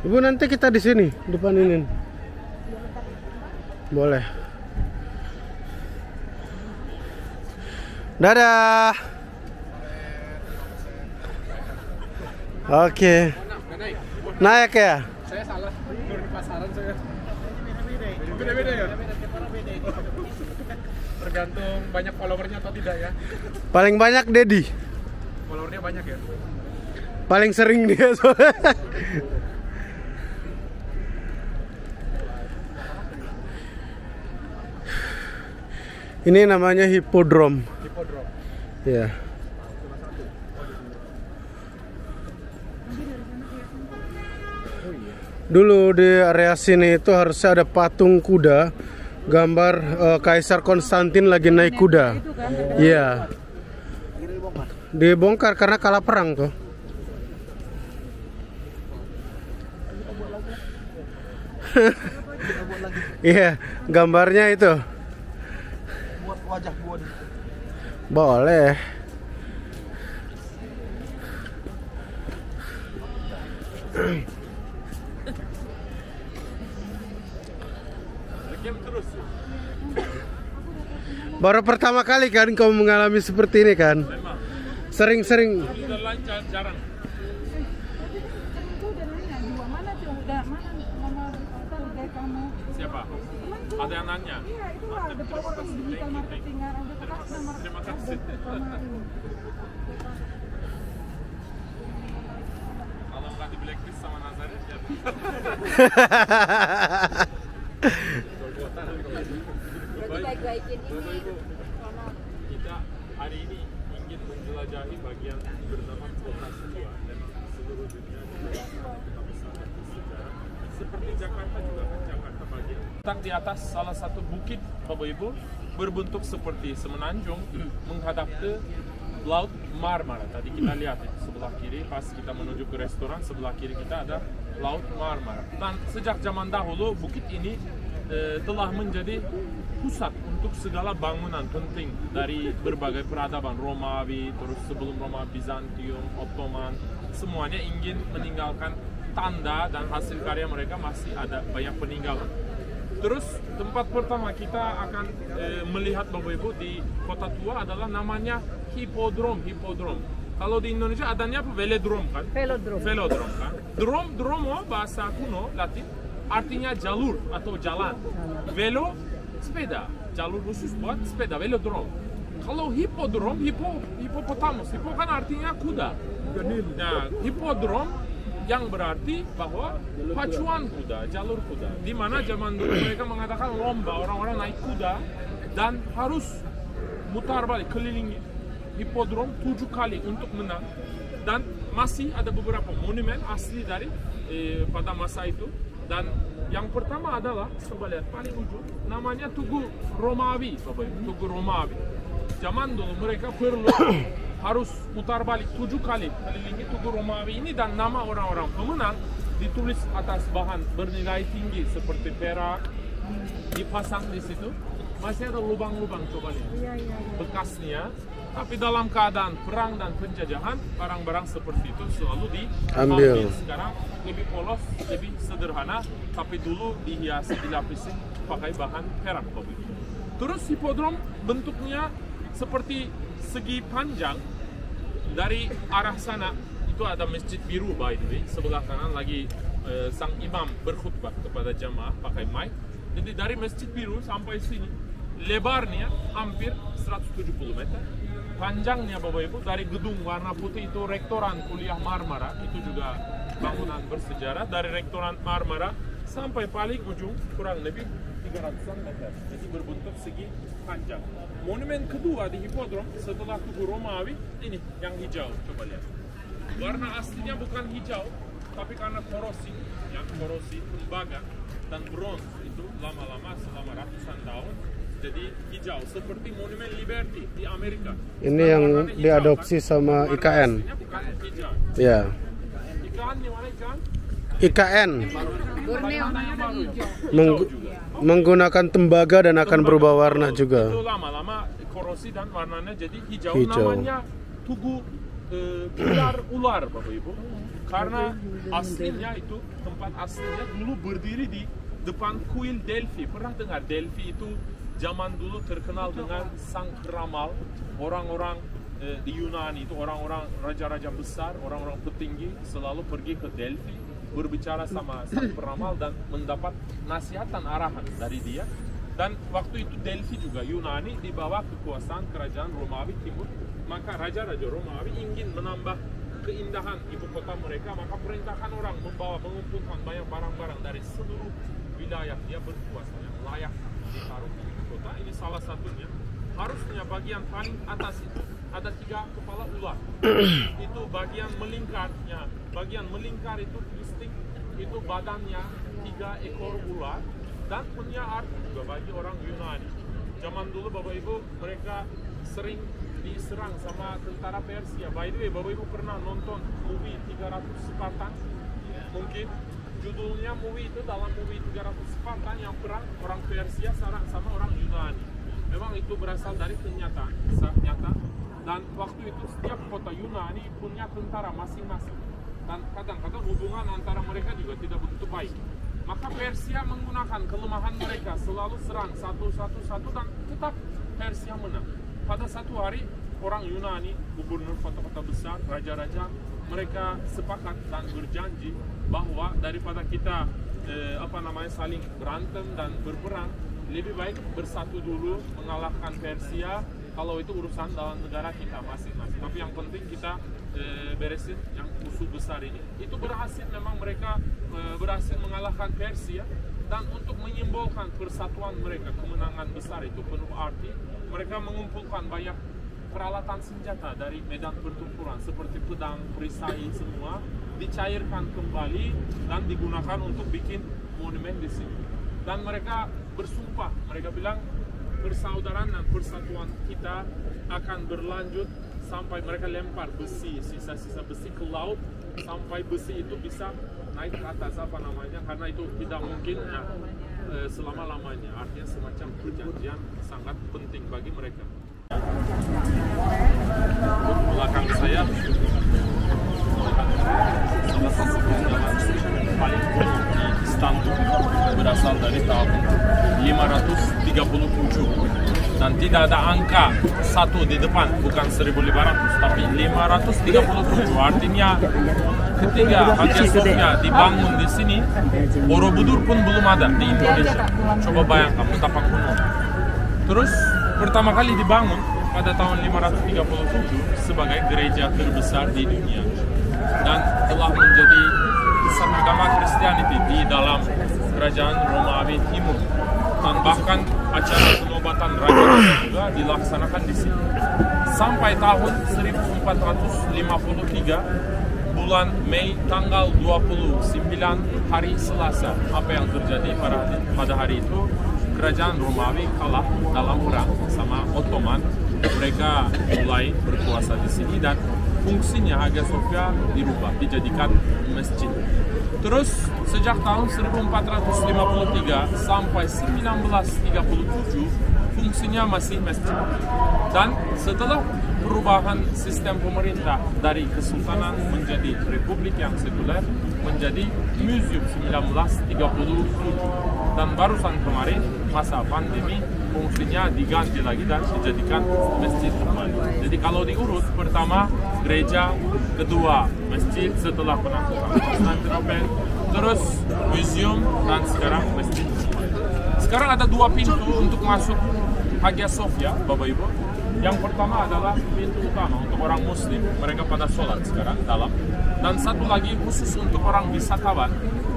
Ibu, nanti kita di sini depan ini. Boleh. Dadah. Oke. Naik ya? Saya salah, di pasaran saya. Beda-beda ya? Tergantung banyak followernya atau tidak ya. Paling banyak Dedi. Followernya banyak ya? Paling sering dia soalnya. Ini namanya hipodrom. Hipodrom. Ya. Dulu di area sini itu harusnya ada patung kuda, gambar Kaisar Konstantin lagi naik kuda. Iya. Dibongkar karena kalah perang tuh. Iya, gambarnya itu. Buat wajah gua di. Boleh. game terus. Baru pertama kali kan kau mengalami seperti ini kan? Memang. Sering-sering. Udah lain jarang. Siapa? Ada yang nanya? Iya, itu ada program digital marketing. Terima kasih. Kalau nggak di blacklist sama Nazareth ya. Baik-baikin ini. Kita hari ini ingin menjelajahi bagian bernama kota Sua dan seluruh dunia kita bisa bersejarah. Seperti Jakarta juga kan, Jakarta bagian. Letak di atas salah satu bukit, Bapak Ibu, berbentuk seperti semenanjung menghadap ke Laut Marmara. Tadi kita lihat itu sebelah kiri, pas kita menuju ke restoran, sebelah kiri kita ada Laut Marmara. Dan sejak zaman dahulu bukit ini telah menjadi pusat untuk segala bangunan penting dari berbagai peradaban Romawi, terus sebelum Roma, Bizantium, Ottoman, semuanya ingin meninggalkan tanda dan hasil karya mereka masih ada banyak peninggalan. Terus tempat pertama kita akan melihat Bapak Ibu di Kota Tua adalah namanya Hippodrome. Kalau di Indonesia adanya apa? Velodrome kan? Velodrome kan? Dromo bahasa kuno Latin artinya jalur atau jalan. Velo sepeda, jalur khusus buat sepeda, velodrome. Kalau hippodrome, hippopotamus, hippo kan artinya kuda. Nah, hippodrome yang berarti bahwa pacuan kuda, jalur kuda. Di mana zaman dulu mereka mengatakan lomba, orang-orang naik kuda dan harus mutar balik keliling hippodrome 7 kali untuk menang. Dan masih ada beberapa monumen asli dari pada masa itu. Dan yang pertama adalah, coba lihat paling ujung, namanya Tugu Romawi, Tugu Romawi. Zaman dulu mereka perlu harus putar balik 7 kali kelilingi Tugu Romawi ini, dan nama orang-orang pemenang ditulis atas bahan bernilai tinggi seperti perak, dipasang di situ. Masih ada lubang-lubang, coba lihat bekasnya. Tapi dalam keadaan perang dan penjajahan, barang-barang seperti itu selalu diambil. Sekarang lebih polos, lebih sederhana, tapi dulu dihiasi, dilapisi pakai bahan perak. Terus hipodrom bentuknya seperti segi panjang. Dari arah sana itu ada Masjid Biru, by the way. Sebelah kanan lagi sang imam berkhutbah kepada jamaah pakai mic. Jadi dari Masjid Biru sampai sini lebarnya hampir 170 meter. Panjangnya Bapak Ibu dari gedung warna putih itu Rektoran Kuliah Marmara, itu juga bangunan bersejarah. Dari Rektoran Marmara sampai paling ujung kurang lebih 300 meter. Jadi berbentuk segi panjang. Monumen kedua di hipodrom setelah Tugu Romawi ini yang hijau, coba lihat. Warna aslinya bukan hijau, tapi karena korosi, korosi tembaga dan bronze itu lama-lama selama ratusan tahun jadi hijau, seperti Monumen Liberty di Amerika. Ini yang diadopsi sama IKN. Ya. IKN di mana IKN? IKN. Menggunakan tembaga dan akan berubah warna juga. Itu lama-lama korosi dan warnanya jadi hijau. Namanya Tugu ular Bapak Ibu. Karena aslinya itu, tempat aslinya dulu berdiri di depan kuil Delphi. Pernah dengar Delphi itu zaman dulu terkenal dengan sang peramal. Orang-orang di Yunani itu, orang-orang raja-raja besar, orang-orang petinggi selalu pergi ke Delphi, berbicara sama sang peramal dan mendapat nasihatan, arahan dari dia. Dan waktu itu Delphi juga Yunani di bawah kekuasaan kerajaan Romawi Timur. Maka raja-raja Romawi ingin menambah keindahan ibu kota mereka, maka perintahkan orang mengumpulkan banyak barang-barang dari seluruh wilayah dia berkuasa yang layak ditaruh di ibu kota. Ini salah satunya. Harusnya bagian paling atas itu ada 3 kepala ular. Itu bagian melingkarnya. Bagian melingkar itu mistik, itu badannya 3 ekor ular dan punya arti juga bagi orang Yunani. Zaman dulu Bapak Ibu mereka sering diserang sama tentara Persia. By the way, Bapak Ibu pernah nonton movie 300 Spartan? Mungkin judulnya movie itu, dalam movie 300 Spartan yang perang orang Persia sama orang Yunani. Memang itu berasal dari kenyataan, kisah nyata. Dan waktu itu setiap kota Yunani punya tentara masing-masing. Dan kadang-kadang hubungan antara mereka juga tidak begitu baik. Maka Persia menggunakan kelemahan mereka, selalu serang satu-satu dan tetap Persia menang. Pada satu hari, orang Yunani, gubernur kota-kota besar, raja-raja, mereka sepakat dan berjanji bahwa daripada kita saling berantem dan berperang, lebih baik bersatu dulu mengalahkan Persia. Kalau itu urusan dalam negara kita masing-masing, tapi yang penting kita beresin yang musuh besar ini. Itu berhasil, memang mereka berhasil mengalahkan Persia. Dan untuk menyimbolkan persatuan mereka, kemenangan besar itu penuh arti, mereka mengumpulkan banyak peralatan senjata dari medan pertempuran seperti pedang, perisai, semua dicairkan kembali dan digunakan untuk bikin monumen di sini. Dan mereka bersumpah, mereka bilang persaudaraan dan persatuan kita akan berlanjut sampai mereka lempar besi, sisa-sisa besi ke laut, sampai besi itu bisa naik ke atas karena itu tidak mungkin selama-lamanya. Artinya semacam perjanjian sangat penting bagi mereka. Belakang saya salah satu jalan paling penuh di Istanbul, berasal dari tahun 537 dan tidak ada angka 1 di depan, bukan 1500 tapi 537. Artinya ketika Hagia Sophia dibangun di sini, Borobudur pun belum ada di Indonesia. Coba bayangkan betapa kuno. Terus pertama kali dibangun pada tahun 537 sebagai gereja terbesar di dunia dan telah menjadi pusat agama Kristiani di dalam kerajaan Romawi Timur, dan bahkan acara penobatan raja juga dilaksanakan di sini sampai tahun 1453 bulan Mei tanggal 29 hari Selasa. Apa yang terjadi pada hari itu? Kerajaan Romawi kalah dalam perang sama Ottoman. Mereka mulai berkuasa di sini dan fungsinya Hagia Sophia dirubah, dijadikan masjid. Terus sejak tahun 1453 sampai 1937 fungsinya masih masjid. Dan setelah perubahan sistem pemerintah dari kesultanan menjadi republik yang sekuler, menjadi museum 1937. Dan barusan kemarin masa pandemi fungsinya diganti lagi dan dijadikan masjid kembali. Jadi kalau diurut, pertama gereja, kedua masjid setelah penaklukan Konstantinopel, terus museum, dan sekarang masjid. Sekarang ada 2 pintu untuk masuk Hagia Sophia, Bapak Ibu. Yang pertama adalah pintu utama untuk orang muslim, mereka pada sholat sekarang dalam. Dan satu lagi khusus untuk orang wisatawan.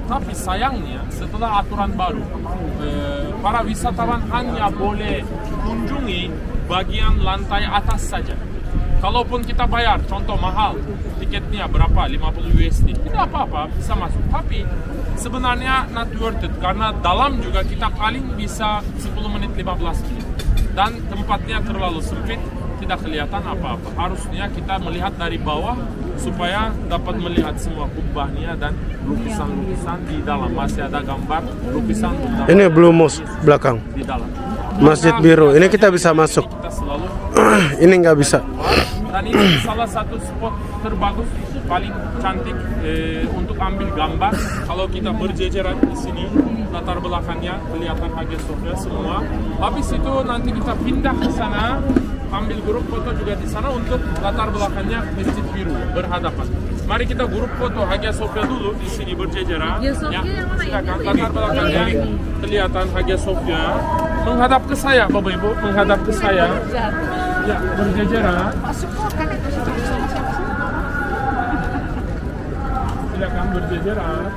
Tapi sayangnya setelah aturan baru, para wisatawan hanya boleh kunjungi bagian lantai atas saja. Kalaupun kita bayar, contoh mahal, tiketnya berapa, 50 USD, tidak apa-apa, bisa masuk. Tapi sebenarnya not worth it, karena dalam juga kita paling bisa 10 menit, 15 menit. Dan tempatnya terlalu sempit, tidak kelihatan apa-apa. Harusnya kita melihat dari bawah supaya dapat melihat semua kubahnya dan lukisan-lukisan di dalam. Masih ada gambar lukisan. Ini Blue Mosque belakang. Di dalam. Masjid Biru. Ini kita bisa masuk. Kita selalu ini nggak bisa. Dan ini salah satu spot terbagus, paling cantik untuk ambil gambar. Kalau kita berjejeran di sini, latar belakangnya kelihatan Hagia Sophia semua. Habis itu nanti kita pindah ke sana, ambil grup foto juga di sana untuk latar belakangnya Masjid Biru berhadapan. Mari kita grup foto Hagia Sophia dulu di sini berjejeran. Ya, silakan. Latar belakangnya kelihatan Hagia Sophia menghadap ke saya, Bapak Ibu, menghadap ke saya. Ya, berjejeran. Silakan berjejeran.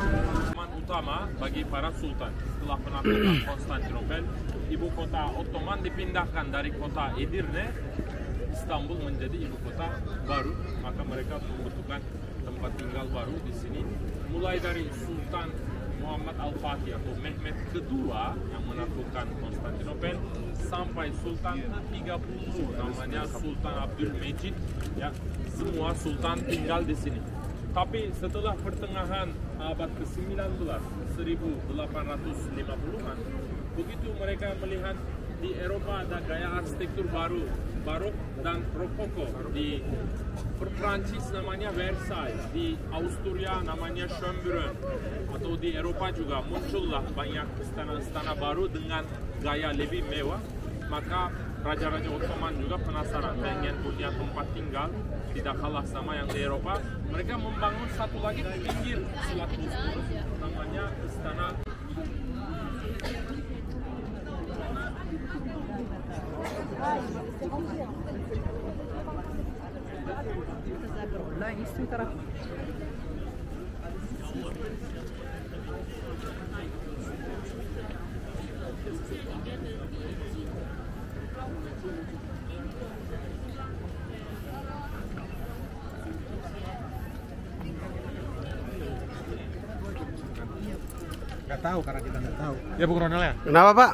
Utama bagi para sultan setelah penaklukan Konstantinopel, ibu kota Ottoman dipindahkan dari kota Edirne, Istanbul menjadi ibu kota baru. Maka mereka membutuhkan tempat tinggal baru di sini. Mulai dari Sultan Muhammad Al-Fatih atau Mehmed kedua yang menaklukkan Konstantinopel sampai Sultan ke-30 namanya Sultan Abdul Mejid, ya, semua sultan tinggal di sini. Tapi setelah pertengahan abad ke-19, 1850-an, begitu mereka melihat di Eropa ada gaya arsitektur baru, barok dan rokoko. Di Prancis namanya Versailles, di Austria namanya Schönbrunn, atau di Eropa juga muncullah banyak istana-istana baru dengan gaya lebih mewah. Maka Raja-Raja Ottoman juga penasaran, pengen punya tempat tinggal tidak kalah sama yang di Eropa. Mereka membangun satu lagi di pinggir Selat Bosphorus, namanya Istana Nggak tahu karena kita nggak tahu. Ya Bu Kolonel ya. Kenapa Pak?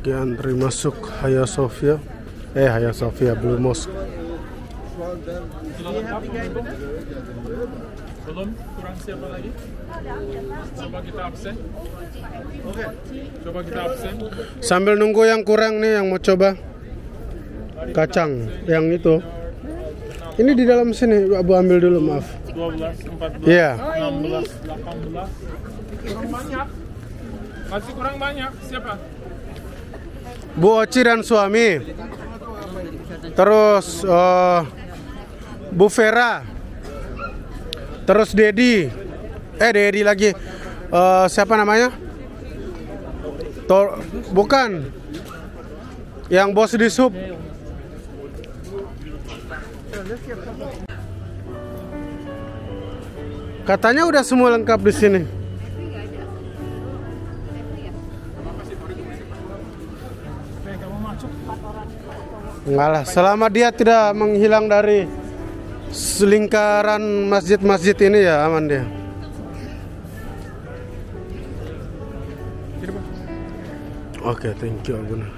Antri masuk Hagia Sophia. Hagia Sophia Blue Mosque. belum kurang siapa lagi? Coba kita absen. Oke. Coba kita absen. Sambil nunggu yang kurang nih yang mau coba kacang yang itu. Ini di dalam sini, Abu ambil dulu, maaf. 12, 14, Iya. 16, 18. Kurang banyak. Masih kurang banyak. Siapa? Bu Oci dan suami. Terus Bu Vera. Terus Dedi. Dedi lagi. Siapa namanya? Bukan. Yang bos di sub. Katanya udah semua lengkap di sini. Enggak lah, selama dia tidak menghilang dari lingkaran masjid-masjid ini ya aman dia. Oke, thank you Abuna.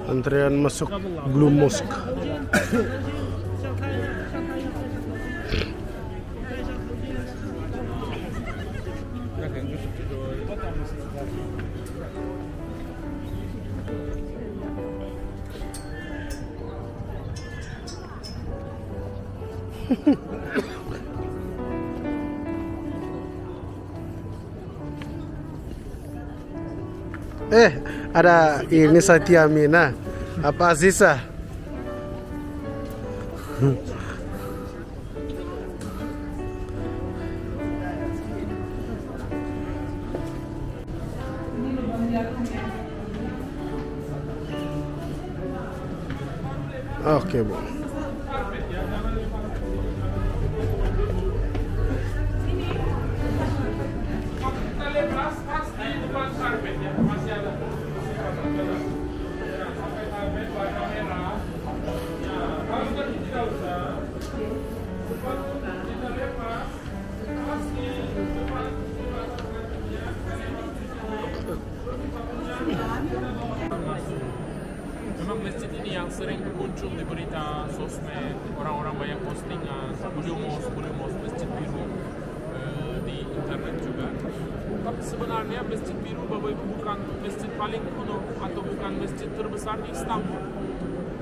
Antrian masuk Blue Mosque. Ada ini Satya Mina. Apa Aziza? Oke, Bu. Memang masjid ini yang sering muncul di berita sosmed, orang-orang banyak postingan, Blue Mosque, masjid biru di internet juga. Tapi sebenarnya masjid biru Bapak Ibu bukan masjid paling kuno atau bukan masjid terbesar di Istanbul.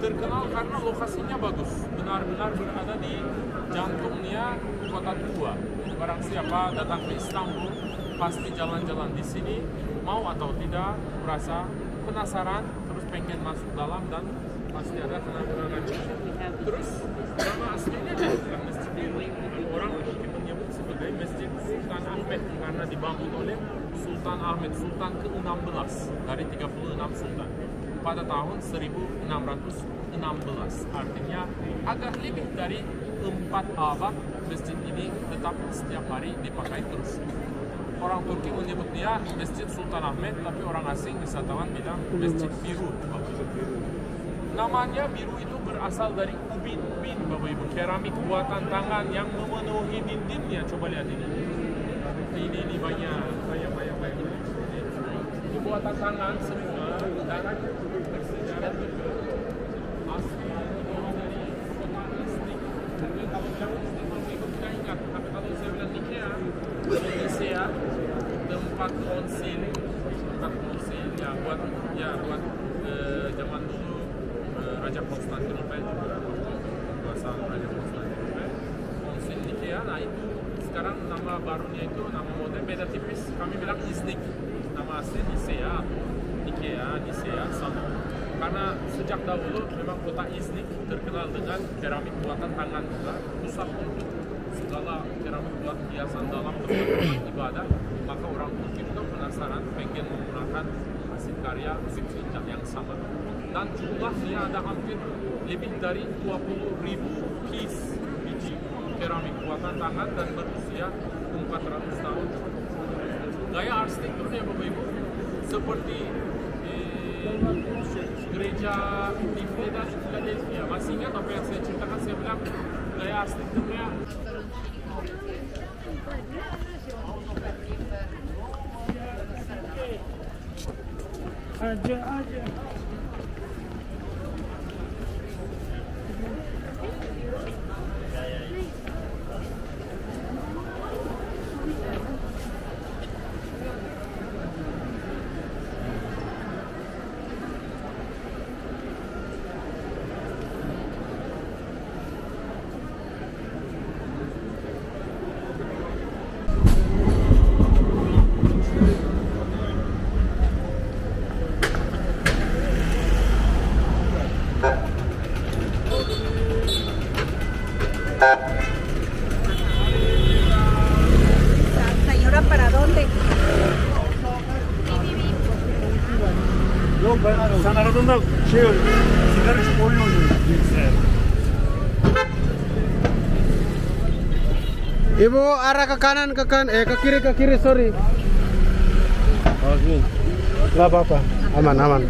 Terkenal karena lokasinya bagus, benar-benar berada di jantungnya kota tua. Barang siapa datang ke Istanbul pasti jalan-jalan di sini, mau atau tidak merasa penasaran, terus pengen masuk dalam dan pasti ada kenangan. Terus nama aslinya bukan masjid biru, orang mungkin menyebut sebagai Masjid Sultan Ahmed karena dibangun oleh Sultan Ahmed, Sultan ke-16 dari 36 Sultan pada tahun 1616. Artinya agak lebih dari 4 abad masjid ini tetap setiap hari dipakai terus. Orang Turki menyebutnya Masjid Sultan Ahmed, tapi orang asing wisatawan bilang Masjid Biru. Namanya biru itu berasal dari ubin-ubin, Bapak Ibu, keramik buatan tangan yang memenuhi dindingnya. Coba lihat ini. Ini banyak. Ini buatan tangan semua. Darah bersejarah juga. Asli dari kota Istik. Mungkin kalau bilang Istik mungkin tidak ingat. Tapi kalau saya bilang Nikea, Indonesia tempat konsil ya buat zaman dulu Raja Konstantinopel juga kuasa Raja Konstantinopel konsil Nikea. Nah itu sekarang nama barunya itu nama modern beda tipis. Kami bilang Istik, nama asli Nicea atau Nikea, Nicea sama. Karena sejak dahulu memang kota Iznik terkenal dengan keramik buatan tangan juga, pusat untuk segala keramik buat hiasan dalam tempat ibadah. Maka orang Turki juga penasaran, pengen menggunakan hasil karya yang sama. Dan jumlahnya ada hampir lebih dari 20.000 biji keramik buatan tangan dan berusia 400 tahun. Gaya arsitekturnya Bapak Ibu seperti gereja di Philadelphia. Masih ingat apa yang saya ceritakan? Saya bilang gaya arsitekturnya aja. Señora, ¿para dónde? Sen aradığında sigara içip oyun oynuyorsun bilgisayar. Ibu arah ke kanan ke kiri sorry. Oh gini. Gak apa-apa, aman.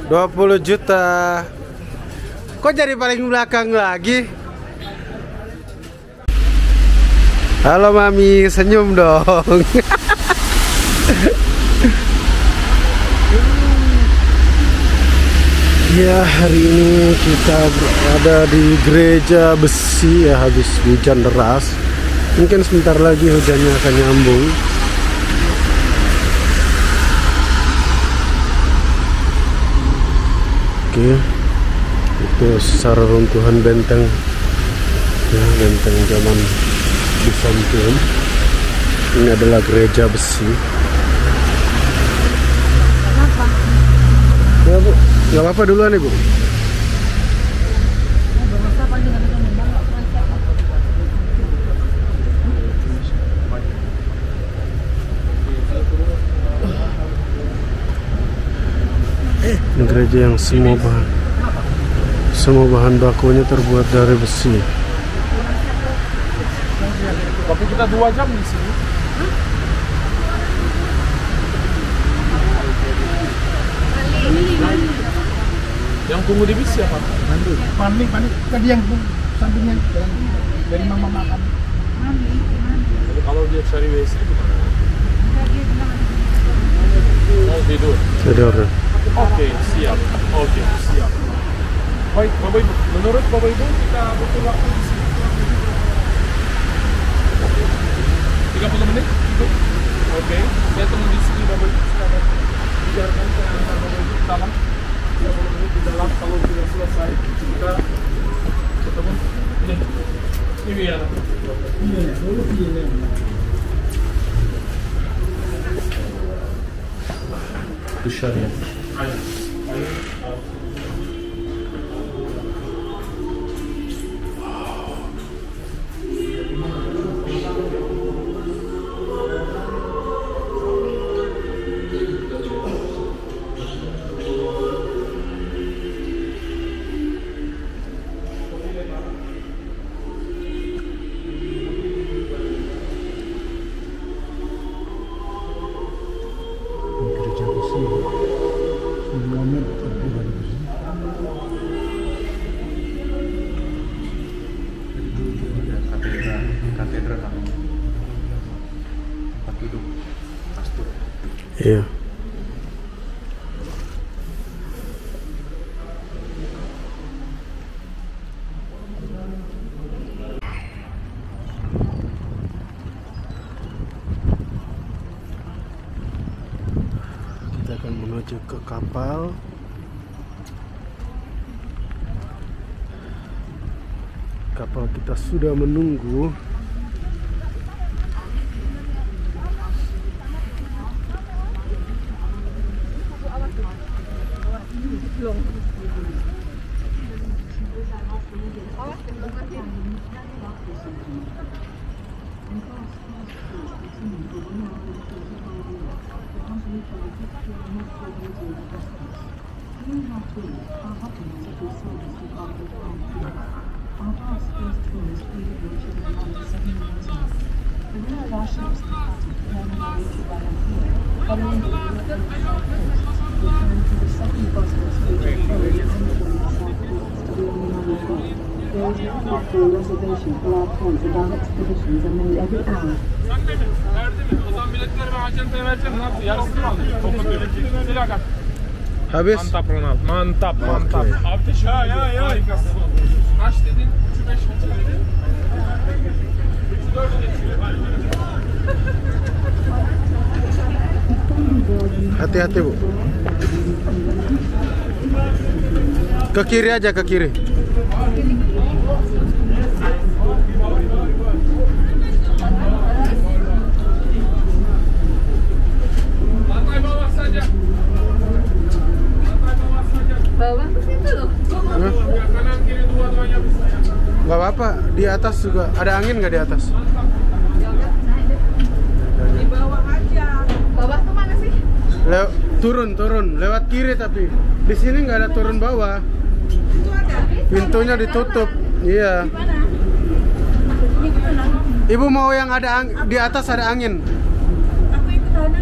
$20 juta. Kok jadi paling belakang lagi? Halo Mami, senyum dong. Ya, hari ini kita berada di gereja besi ya, habis hujan deras. Mungkin sebentar lagi hujannya akan nyambung. Oke, itu secara runtuhan benteng ya, benteng zaman Bizantium. Ini adalah gereja besi. Kenapa? Ya Bu, nggak apa-apa duluan Ibu. Ini gereja yang semua bahan bakunya terbuat dari besi. Tapi kita 2 jam di sini. Yang tunggu di bis siapa? Panik. Tadi yang sampingnya dari mama makan. Jadi kalau dia cari WC gimana? Mau tidur. Oke, siap. Baik, Bapak Ibu. Menurut Bapak Ibu kita butuh waktu di sini 30 menit? Oke, saya tunggu di sini Bapak Ibu. Silakan biarkan saya antar Bapak Ibu ke dalam. 30 menit di dalam, kalau sudah selesai kita ketemu. Ini biar. Dışarıya. Aynen. Iya. Kita akan menuju ke kapal. Kapal kita sudah menunggu. Reservation for our points and our expeditions are made every hour. Habis? Mantap Ronald, mantap, mantap. Oke. Abdüş, ya. Kaç dedin? 3-5 kaç dedin? 3-4 geçiyor. Hati-hati Bu. Ke kiri aja, ke kiri. Lantai bawah saja. Bawah ke situ loh. Kanan kiri dua-duanya bisa ya. Nggak apa-apa, di atas juga. Ada angin nggak di atas? Di bawah aja. Bawah tuh mana sih? Turun, lewat kiri tapi di sini nggak ada turun bawah. Itu ada. Pintunya ditutup. Iya. Mana? Ini gimana? Ibu mau yang ada di atas ada angin. Aku ikut sana.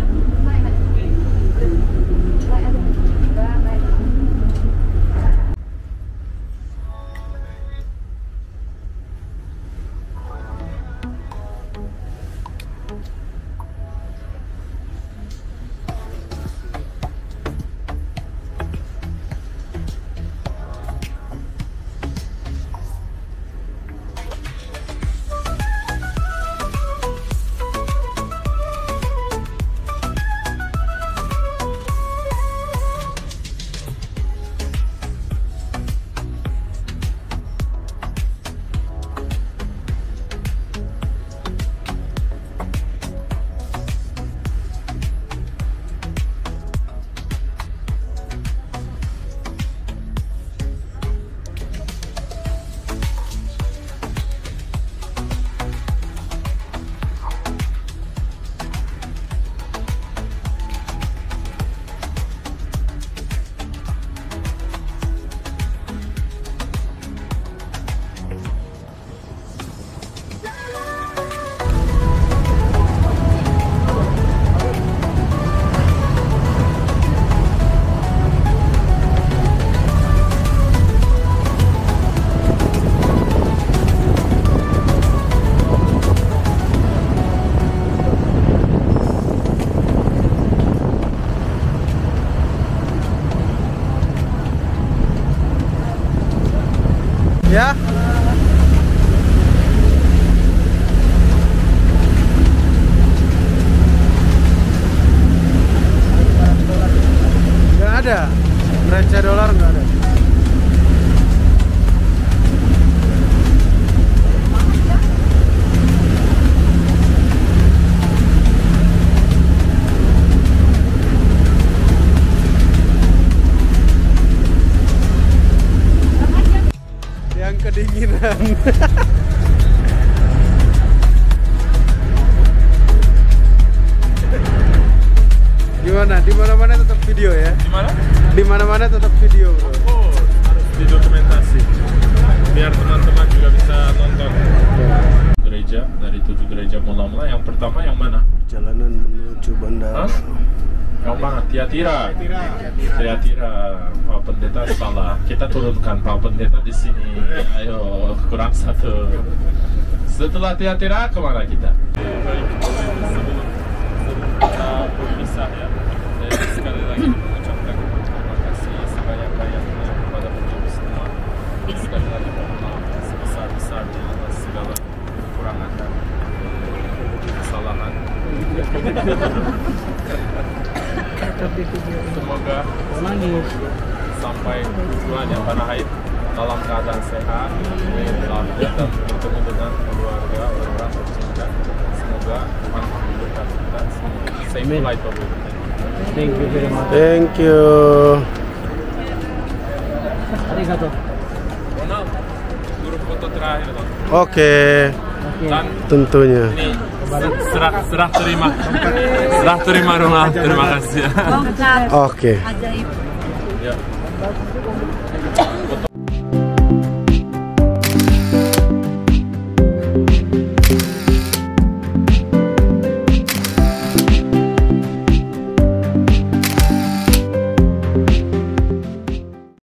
Ya. Nggak ada. Receh dolar nggak ada. Yang kedinginan. Gimana? Di mana-mana tetap video ya? Di mana? Di mana-mana tetap video, Bro. Oh, harus didokumentasi. Biar teman-teman juga bisa nonton. Gereja, dari 7 gereja mula-mula. Yang pertama yang mana? Perjalanan menuju bandara. Hah? Yang mana? Tiatira. Tiatira. Pak Pendeta salah. Kita turunkan Pak Pendeta di sini. Ayo, kurang satu. Setelah Tiatira kemana kita? Sebelum kita berpisah ya. Semoga sampai tujuan yang tanah air dalam keadaan sehat, walafiat dan bertemu dengan keluarga orang tercinta. Semoga Tuhan memberkati kita. Safe flight of it. Thank you very much. Thank you. Arigato. Ronald, guru foto terakhir dong. Oke. Dan Tentunya. ini serah terima Ronald. Terima kasih. Oke. Ya.